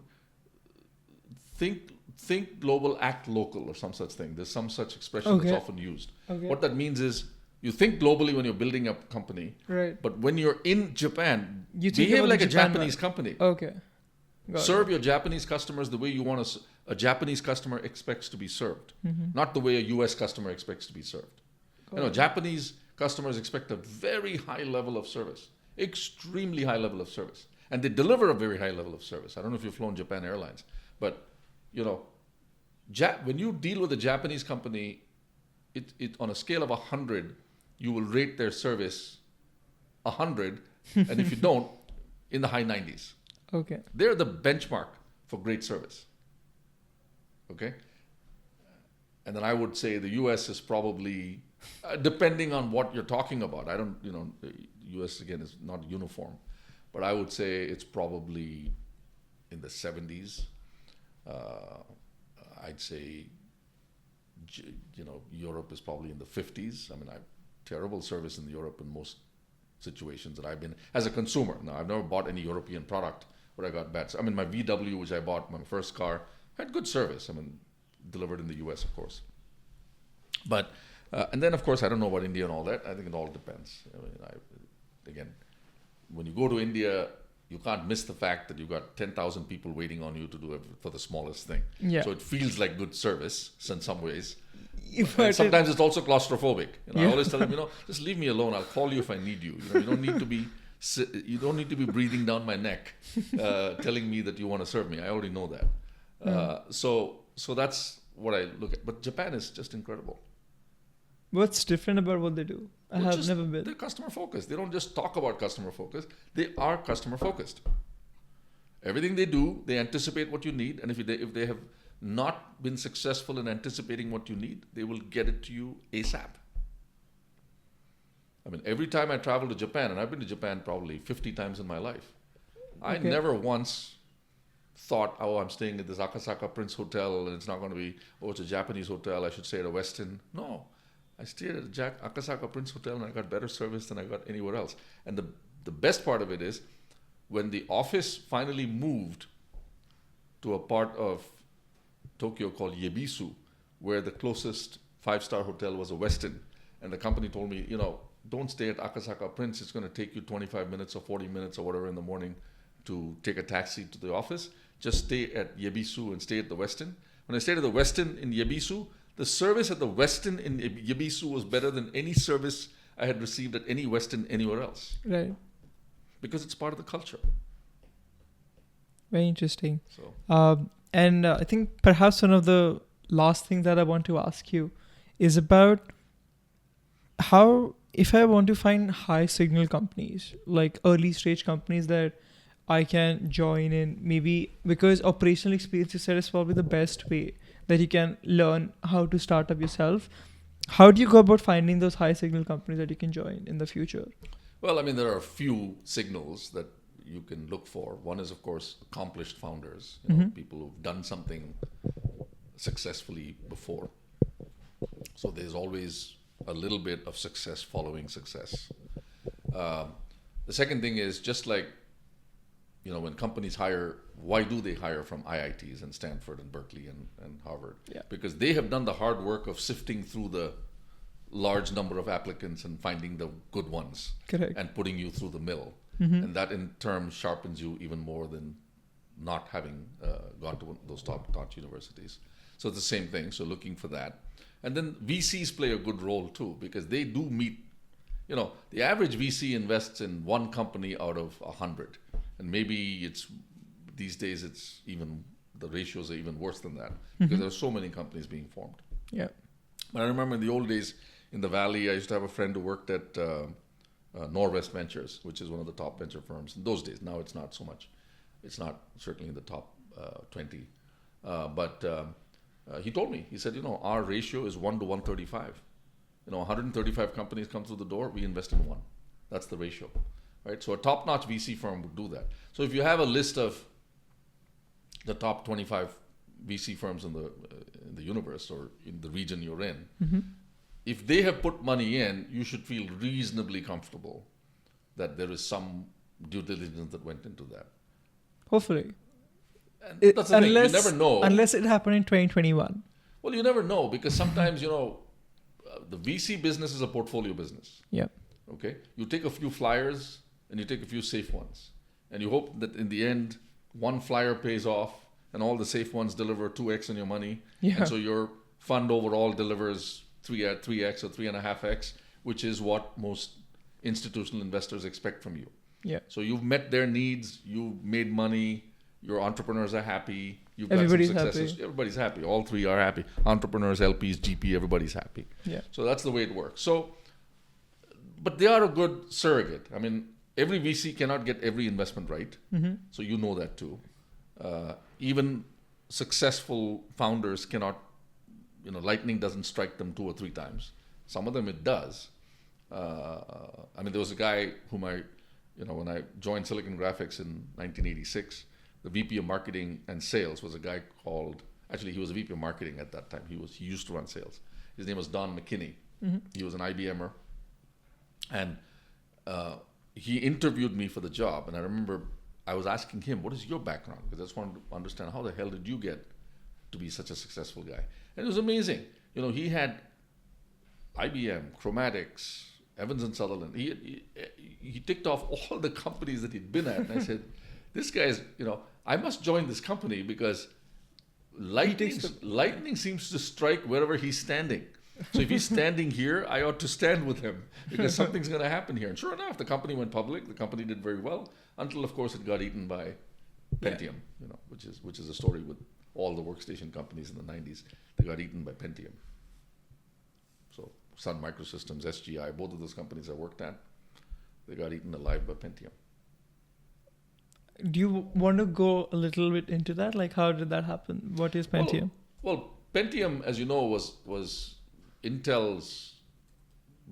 Think global, act local, or some such thing. There's some such expression that's often used. Okay. What that means is you think globally when you're building a company, Right. but when you're in Japan, You think behave about like the a Japan Japanese company. Okay. Got Serve your Japanese customers the way you want a Japanese customer expects to be served, not the way a US customer expects to be served. Japanese customers expect a very high level of service, extremely high level of service, and they deliver a very high level of service. I don't know if you've flown Japan Airlines, but when you deal with a Japanese company, it on a scale of 100, you will rate their service 100, and if you don't, in the high 90s. Okay. They're the benchmark for great service. Okay? And then I would say the US is probably, depending on what you're talking about, the US again is not uniform, but I would say it's probably in the 70s. I'd say, Europe is probably in the 50s. I have terrible service in Europe in most situations that I've been, as a consumer. Now, I've never bought any European product where I got bad. My VW, which I bought, my first car, had good service. Delivered in the US, of course. But, and then, of course, I don't know about India and all that. I think it all depends. Again, when you go to India, you can't miss the fact that you've got 10,000 people waiting on you to do it for the smallest thing. Yeah. So it feels like good service in some ways. If And sometimes it's also claustrophobic. I Yeah. always tell them, just leave me alone. I'll call you if I need you. You don't need to be breathing down my neck, telling me that you want to serve me. I already know that. So that's what I look at. But Japan is just incredible. What's different about what they do? I have never been. They're customer focused. They don't just talk about customer focused. They are customer focused. Everything they do, they anticipate what you need, and if they have not been successful in anticipating what you need, they will get it to you ASAP. I mean, every time I travel to Japan, and I've been to Japan probably 50 times in my life, I Okay. never once thought, oh, I'm staying at this Akasaka Prince Hotel and it's not going to be, oh, it's a Japanese hotel, I should stay at a Westin. No, I stayed at a Akasaka Prince Hotel and I got better service than I got anywhere else. And the best part of it is when the office finally moved to a part of Tokyo called Yebisu, where the closest 5-star hotel was a Westin. And the company told me, don't stay at Akasaka Prince. It's going to take you 25 minutes or 40 minutes or whatever in the morning to take a taxi to the office. Just stay at Yebisu and stay at the Westin. When I stayed at the Westin in Yebisu, the service at the Westin in Yebisu was better than any service I had received at any Westin anywhere else. Right. Because it's part of the culture. Very interesting. So. And I think perhaps one of the last things that I want to ask you is about how, if I want to find high signal companies, like early stage companies that I can join in, maybe because operational experience, you said, is probably the best way that you can learn how to start up yourself. How do you go about finding those high signal companies that you can join in the future? Well, I mean, there are a few signals that you can look for. One is, of course, accomplished founders, people who've done something successfully before. So there's always a little bit of success following success. The second thing is, just like, when companies hire, why do they hire from IITs and Stanford and Berkeley and Harvard? Yeah. Because they have done the hard work of sifting through the large number of applicants and finding the good ones. Correct. And putting you through the mill. And that in turn sharpens you even more than not having gone to those top-notch universities. So it's the same thing. So looking for that. And then VCs play a good role too, because they do meet, the average VC invests in one company out of 100. And maybe these days the ratios are even worse than that, because there are so many companies being formed. Yeah. But I remember in the old days in the Valley, I used to have a friend who worked at Norwest Ventures, which is one of the top venture firms in those days. Now it's not so much. It's not certainly in the top 20. But he told me, he said, our ratio is 1 to 135. 135 companies come through the door, we invest in one. That's the ratio, right? So a top-notch VC firm would do that. So if you have a list of the top 25 VC firms in the universe or in the region you're in, if they have put money in, you should feel reasonably comfortable that there is some due diligence that went into that. Hopefully. And that's the thing. You never know. Unless it happened in 2021. Well, you never know, because sometimes, the VC business is a portfolio business. Yeah. Okay? You take a few flyers and you take a few safe ones. And you hope that in the end, one flyer pays off and all the safe ones deliver 2x on your money. Yeah. And so your fund overall delivers 3x or 3.5x, which is what most institutional investors expect from you. Yeah. So you've met their needs, you've made money, your entrepreneurs are happy, you've got Everybody's some successes. happy. Everybody's happy. All three are happy. Entrepreneurs, LPs, GP, everybody's happy. Yeah. So that's the way it works. So, but they are a good surrogate. I mean, every VC cannot get every investment right. So you know that too. Even successful founders cannot, lightning doesn't strike them 2 or 3 times. Some of them it does. There was a guy whom when I joined Silicon Graphics in 1986, the VP of marketing and sales was a guy called, actually he was a VP of marketing at that time. He used to run sales. His name was Don McKinney. He was an IBMer. And he interviewed me for the job. And I remember I was asking him, what is your background? Because I just wanted to understand, how the hell did you get to be such a successful guy? And it was amazing. He had IBM, Chromatics, Evans and Sutherland. He ticked off all the companies that he'd been at. And I said, this guy is, I must join this company because lightning seems to strike wherever he's standing. So if he's standing here, I ought to stand with him because something's going to happen here. And sure enough, the company went public. The company did very well until, of course, it got eaten by Pentium, which is a story with all the workstation companies in the 90s. They got eaten by Pentium. So Sun Microsystems, SGI, both of those companies I worked at, they got eaten alive by Pentium. Do you want to go a little bit into that? Like, how did that happen? What is Pentium? Well, Pentium, as you know, was Intel's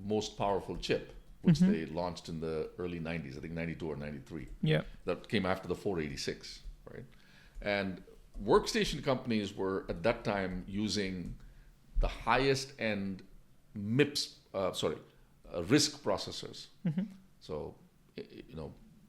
most powerful chip. which they launched in the early 90s, I think 92 or 93. Yeah. That came after the 486, right? And workstation companies were at that time using the highest end RISC processors. So,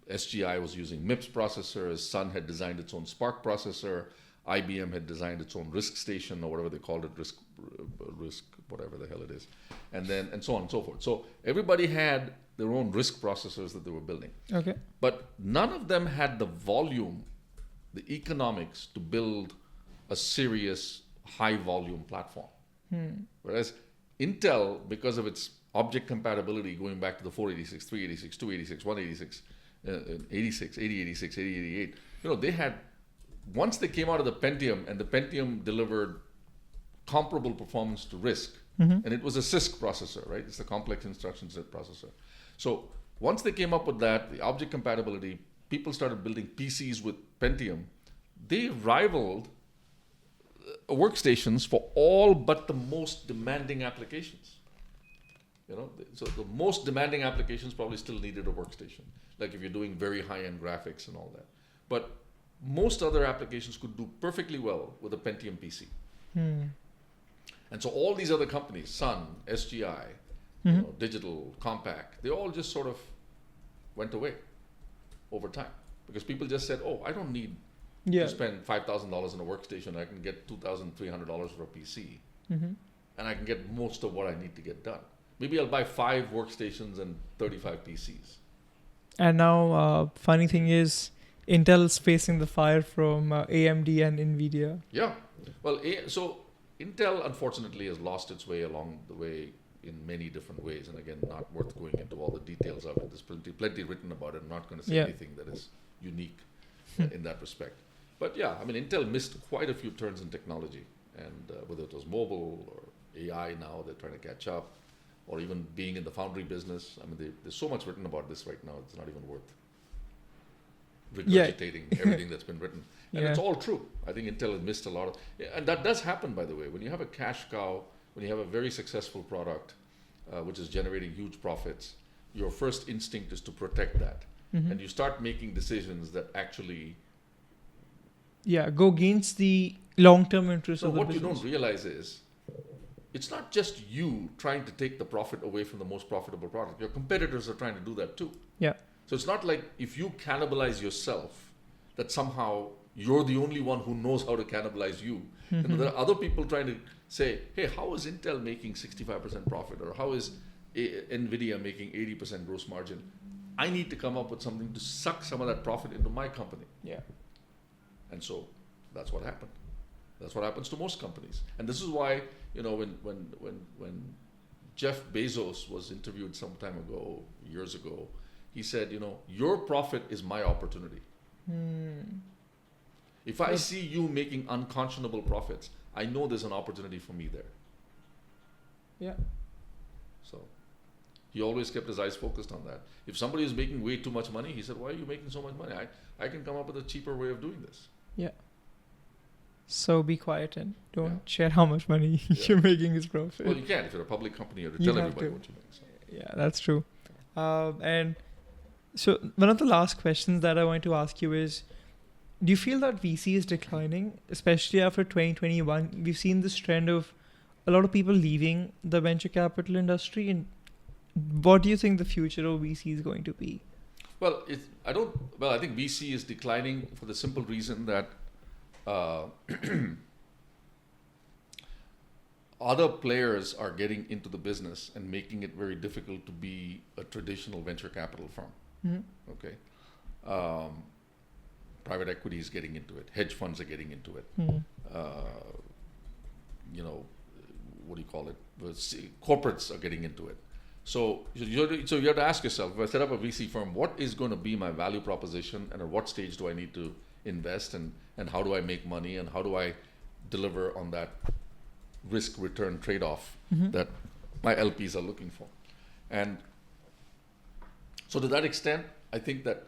SGI was using MIPS processors. Sun had designed its own Spark processor. IBM had designed its own RISC station, or whatever they called it, RISC, whatever the hell it is, and so on and so forth. So everybody had their own RISC processors that they were building. Okay. But none of them had the volume, the economics to build a serious high volume platform. Whereas Intel, because of its object compatibility going back to the 486, 386, 286, 186, 86, 8086, 8088, they had, once they came out of the Pentium, and the Pentium delivered comparable performance to RISC, and it was a CISC processor, right? It's the complex instruction set processor. So once they came up with that, the object compatibility, people started building PCs with Pentium. They rivaled workstations for all but the most demanding applications. So the most demanding applications probably still needed a workstation, like if you're doing very high-end graphics and all that. But most other applications could do perfectly well with a Pentium PC. And so all these other companies, Sun, SGI, Digital, Compaq, they all just sort of went away over time because people just said, oh, I don't need to spend $5,000 in a workstation. I can get $2,300 for a PC, and I can get most of what I need to get done. Maybe I'll buy 5 workstations and 35 PCs. And now, funny thing is, Intel's facing the fire from AMD and NVIDIA. Yeah. Well, so Intel, unfortunately, has lost its way along the way in many different ways. And again, not worth going into all the details of it. There's plenty written about it. I'm not going to say anything that is unique in that respect. But yeah, I mean, Intel missed quite a few turns in technology. And whether it was mobile or AI now, they're trying to catch up. Or even being in the foundry business. I mean, there's so much written about this right now, it's not even worth regurgitating everything that's been written. And it's all true. I think Intel has missed a lot of... And that does happen, by the way. When you have a cash cow, when you have a very successful product, which is generating huge profits, your first instinct is to protect that. And you start making decisions that actually... go against the long-term interest of the business. What you don't realize is, it's not just you trying to take the profit away from the most profitable product. Your competitors are trying to do that too. Yeah. So it's not like if you cannibalize yourself, that somehow you're the only one who knows how to cannibalize you. There are other people trying to say, hey, how is Intel making 65% profit? Or how is NVIDIA making 80% gross margin? I need to come up with something to suck some of that profit into my company. Yeah. And so that's what happened. That's what happens to most companies. And this is why, when Jeff Bezos was interviewed some time ago, years ago, he said, your profit is my opportunity. If I see you making unconscionable profits, I know there's an opportunity for me there. Yeah. So he always kept his eyes focused on that. If somebody is making way too much money, he said, why are you making so much money? I can come up with a cheaper way of doing this. Yeah. So be quiet and don't share how much money you're making as profit. Well, you can. If you're a public company, you have to tell everybody what you make. So. Yeah, that's true. And so one of the last questions that I want to ask you is, do you feel that VC is declining, especially after 2021? We've seen this trend of a lot of people leaving the venture capital industry. And what do you think the future of VC is going to be? Well, I think VC is declining for the simple reason that other players are getting into the business and making it very difficult to be a traditional venture capital firm. Okay, private equity is getting into it. Hedge funds are getting into it. What do you call it? Corporates are getting into it. So you have to ask yourself, if I set up a VC firm, what is going to be my value proposition, and at what stage do I need to invest, and how do I make money, and how do I deliver on that risk-return trade-off that my LPs are looking for? And so to that extent, I think that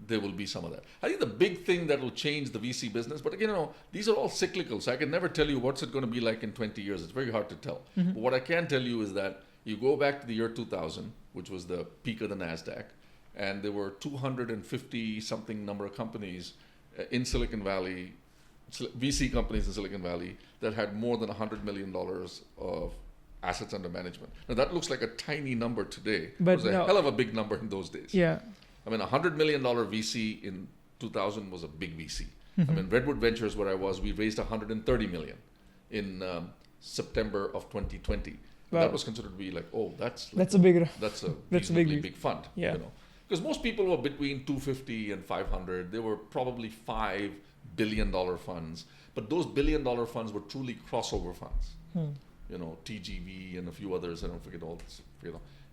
there will be some of that. I think the big thing that will change the VC business, but again, these are all cyclical, so I can never tell you what's it going to be like in 20 years. It's very hard to tell. But what I can tell you is that you go back to the year 2000, which was the peak of the NASDAQ. And there were 250 something number of companies in Silicon Valley, VC companies in Silicon Valley that had more than $100 million of assets under management. Now that looks like a tiny number today. But it was a hell of a big number in those days. Yeah. I mean, $100 million VC in 2000 was a big VC. I mean, Redwood Ventures, where I was, we raised $130 million in September of 2020. Wow. That was considered to be like, oh, that's a reasonably big fund. Yeah. You know, because most people were between 250 and 500. They were probably $5 billion funds, but those $1 billion funds were truly crossover funds. You know, TGV and a few others. I don't forget all this.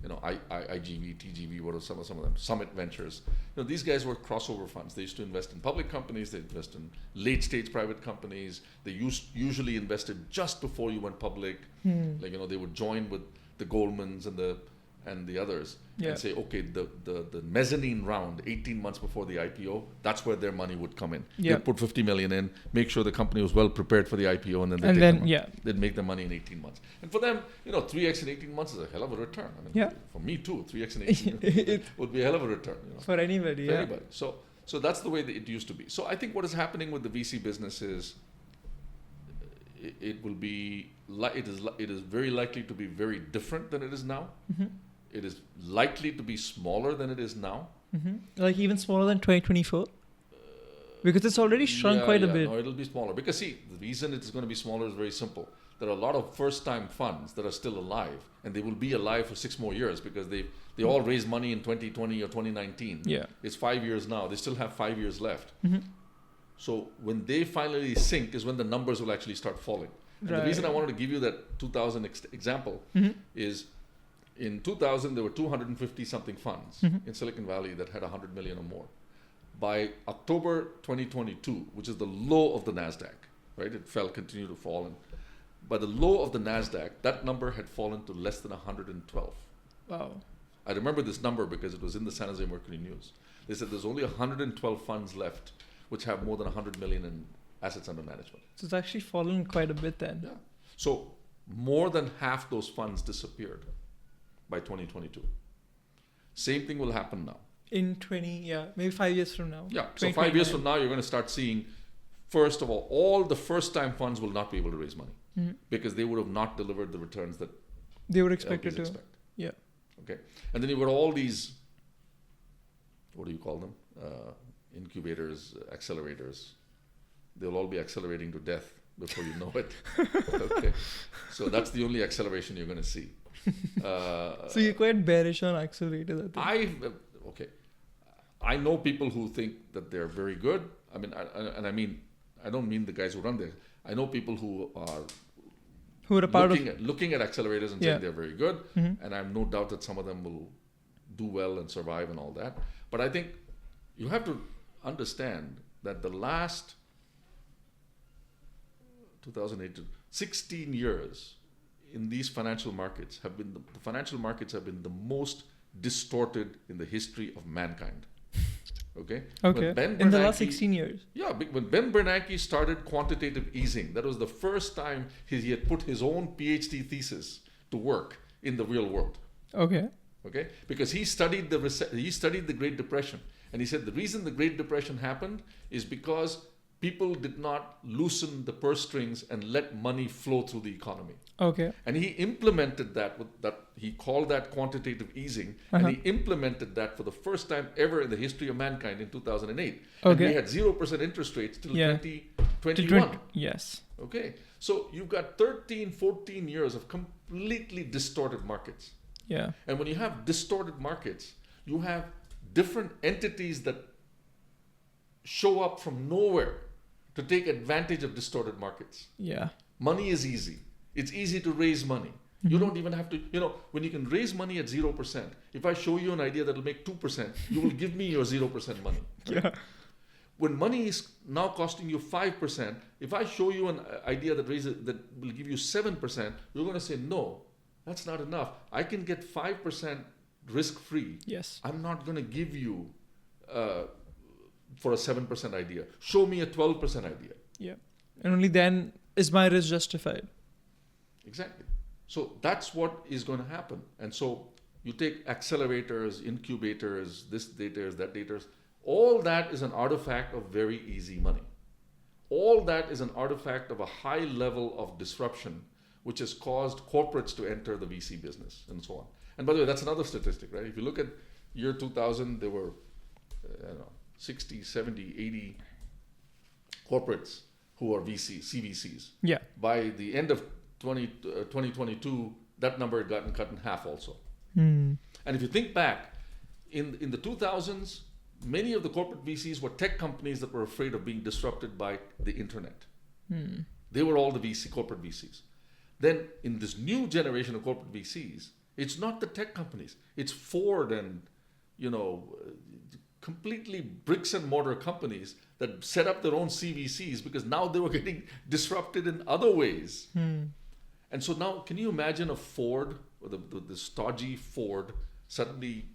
IGV, TGV, what are some of them? Summit Ventures. You know, these guys were crossover funds. They used to invest in public companies. They invest in late stage private companies. They usually invested just before you went public. Like, you know, they would join with the Goldmans and the others and say, okay, the mezzanine round 18 months before the IPO, that's where their money would come in. They'd put 50 million in, make sure the company was well prepared for the IPO, and then they'd make the money in 18 months. And for them, you know, 3x in 18 months is a hell of a return. I mean, for me too, 3x in 18 months would be a hell of a return. You know? For anybody, For anybody. So that's the way that it used to be. So I think what is happening with the VC business is it is very likely to be very different than it is now. It is likely to be smaller than it is now. Like even smaller than 2024? Because it's already shrunk quite a bit. No, it'll be smaller. Because see, the reason it's going to be smaller is very simple. There are a lot of first-time funds that are still alive, and they will be alive for 6 more years because they all raised money in 2020 or 2019. Yeah. It's 5 years now. They still have 5 years left. So when they finally sink is when the numbers will actually start falling. And the reason I wanted to give you that 2000 example is in 2000, there were 250 something funds in Silicon Valley that had 100 million or more. By October 2022, which is the low of the NASDAQ, right? It continued to fall. And by the low of the NASDAQ, that number had fallen to less than 112. Wow. I remember this number because it was in the San Jose Mercury News. They said there's only 112 funds left which have more than 100 million in assets under management. So it's actually fallen quite a bit then. Yeah. So more than half those funds disappeared by 2022. Same thing will happen now. In maybe 5 years from now. Yeah, so 5 years from now, you're going to start seeing, first of all the first-time funds will not be able to raise money because they would have not delivered the returns that they would expect it to. Yeah. Okay. And then you've got all these, what do you call them? Incubators, accelerators. They'll all be accelerating to death before you know it. Okay. So that's the only acceleration you're going to see. So you're quite bearish on accelerators, I think. I know people who think that they're very good. I mean, I don't mean the guys who run there. I know people who are looking at accelerators and saying they're very good. And I have no doubt that some of them will do well and survive and all that. But I think you have to understand that the last 2008 to 16 years in these financial markets have been the most distorted in the history of mankind. Okay. In the last 16 years. Yeah, when Ben Bernanke started quantitative easing, that was the first time he had put his own PhD thesis to work in the real world. Okay. Because he studied the Great Depression, and he said the reason the Great Depression happened is because people did not loosen the purse strings and let money flow through the economy. Okay. And he implemented that he called that quantitative easing, and he implemented that for the first time ever in the history of mankind in 2008. And we had 0% interest rates till 2021. Yes. Okay. So you've got 13, 14 years of completely distorted markets. Yeah. And when you have distorted markets, you have different entities that show up from nowhere to take advantage of distorted markets. Yeah. Money is easy. It's easy to raise money. You don't even have to, when you can raise money at 0%, if I show you an idea that will make 2%, you will give me your 0% money. Right? Yeah. When money is now costing you 5%, if I show you an idea that will give you 7%, you're going to say, no, that's not enough. I can get 5% risk-free. Yes. I'm not going to give you for a 7% idea. Show me a 12% idea. Yeah. And only then is my risk justified. Exactly. So that's what is going to happen. And so You take accelerators, incubators, this daters, that daters. All that is an artifact of very easy money. All that is an artifact of a high level of disruption, which has caused corporates to enter the VC business and so on. And by the way, that's another statistic, right? If you look at year 2000, there were 60, 70, 80 corporates who are CVCs. Yeah. By the end of 2022, that number had gotten cut in half also. Hmm. And if you think back, in the 2000s, many of the corporate VCs were tech companies that were afraid of being disrupted by the internet. Hmm. They were all the corporate VCs. Then in this new generation of corporate VCs, it's not the tech companies. It's Ford and, completely bricks and mortar companies that set up their own CVCs because now they were getting disrupted in other ways. Hmm. And so now, can you imagine a Ford, or the stodgy Ford, suddenly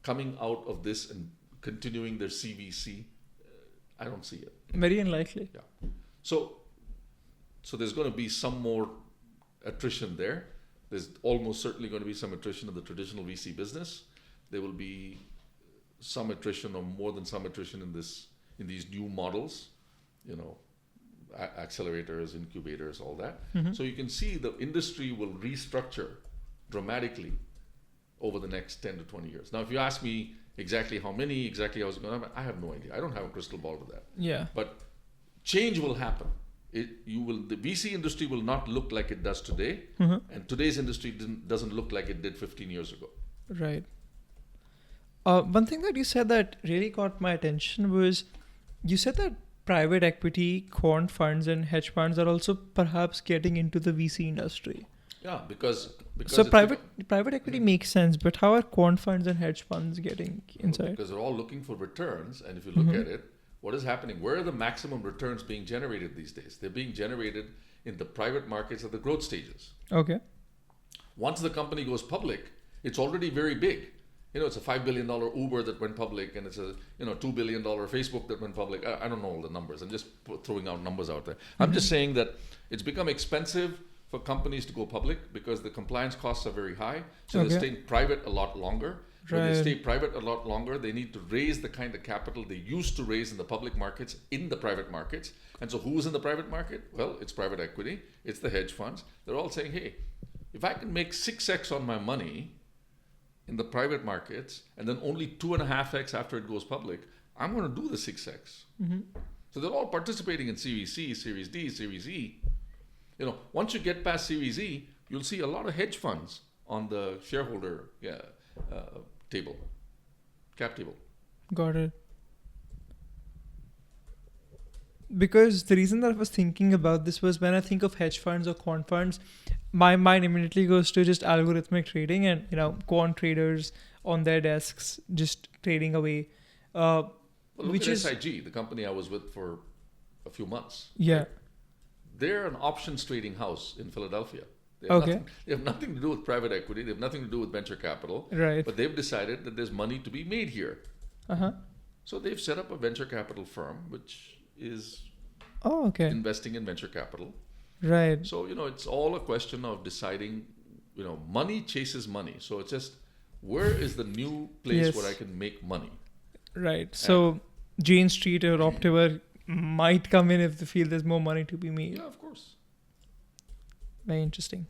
coming out of this and continuing their CVC? I don't see it. Very unlikely. Yeah. So there's going to be some more attrition there. There's almost certainly going to be some attrition of the traditional VC business. There will be some attrition, or more than some attrition, in these new models, accelerators, incubators, all that. Mm-hmm. So you can see the industry will restructure dramatically over the next 10 to 20 years. Now, if you ask me exactly how many, exactly how it's going to happen, I have no idea. I don't have a crystal ball with that. Yeah. But change will happen. The VC industry will not look like it does today, Mm-hmm. and today's industry doesn't look like it did 15 years ago. Right. One thing that you said that really caught my attention was you said that private equity, quant funds, and hedge funds are also perhaps getting into the VC industry. Yeah, because So private equity makes sense, but how are quant funds and hedge funds getting inside? Because they're all looking for returns, and if you look Mhm. at it, what is happening? Where are the maximum returns being generated these days? They're being generated in the private markets at the growth stages. Okay. Once the company goes public, it's already very big. It's a $5 billion Uber that went public, and it's a $2 billion Facebook that went public. I don't know all the numbers. I'm just throwing out numbers out there. I'm just saying that it's become expensive for companies to go public because the compliance costs are very high. So they're staying private a lot longer. When they stay private a lot longer, they need to raise the kind of capital they used to raise in the public markets in the private markets. And so who's in the private market? Well, it's private equity. It's the hedge funds. They're all saying, hey, if I can make 6x on my money in the private markets and then only 2.5x after it goes public, I'm going to do the 6x. Mm-hmm. So they're all participating in Series C, Series D, Series E. Once you get past Series E, you'll see a lot of hedge funds on the shareholder table, cap table. Got it. Because the reason that I was thinking about this was when I think of hedge funds or quant funds, my mind immediately goes to just algorithmic trading and, quant traders on their desks just trading away. Well, look Which at is SIG, the company I was with for a few months. Yeah. Right? They're an options trading house in Philadelphia. They have nothing to do with private equity. They have nothing to do with venture capital. Right. But they've decided that there's money to be made here. Uh-huh. So they've set up a venture capital firm, which is investing in venture capital. Right. So, it's all a question of deciding, money chases money. So it's just, where is the new place where I can make money? Right. So Jane Street or Optiver might come in if they feel there's more money to be made. Yeah, of course. Very interesting.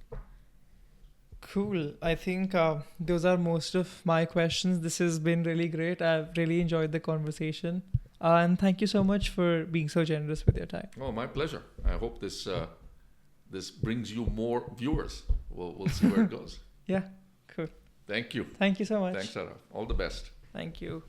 Cool. I think those are most of my questions. This has been really great. I've really enjoyed the conversation. And thank you so much for being so generous with your time. Oh, my pleasure. I hope this brings you more viewers. We'll see where it goes. Yeah, cool. Thank you. Thank you so much. Thanks, Arav. All the best. Thank you.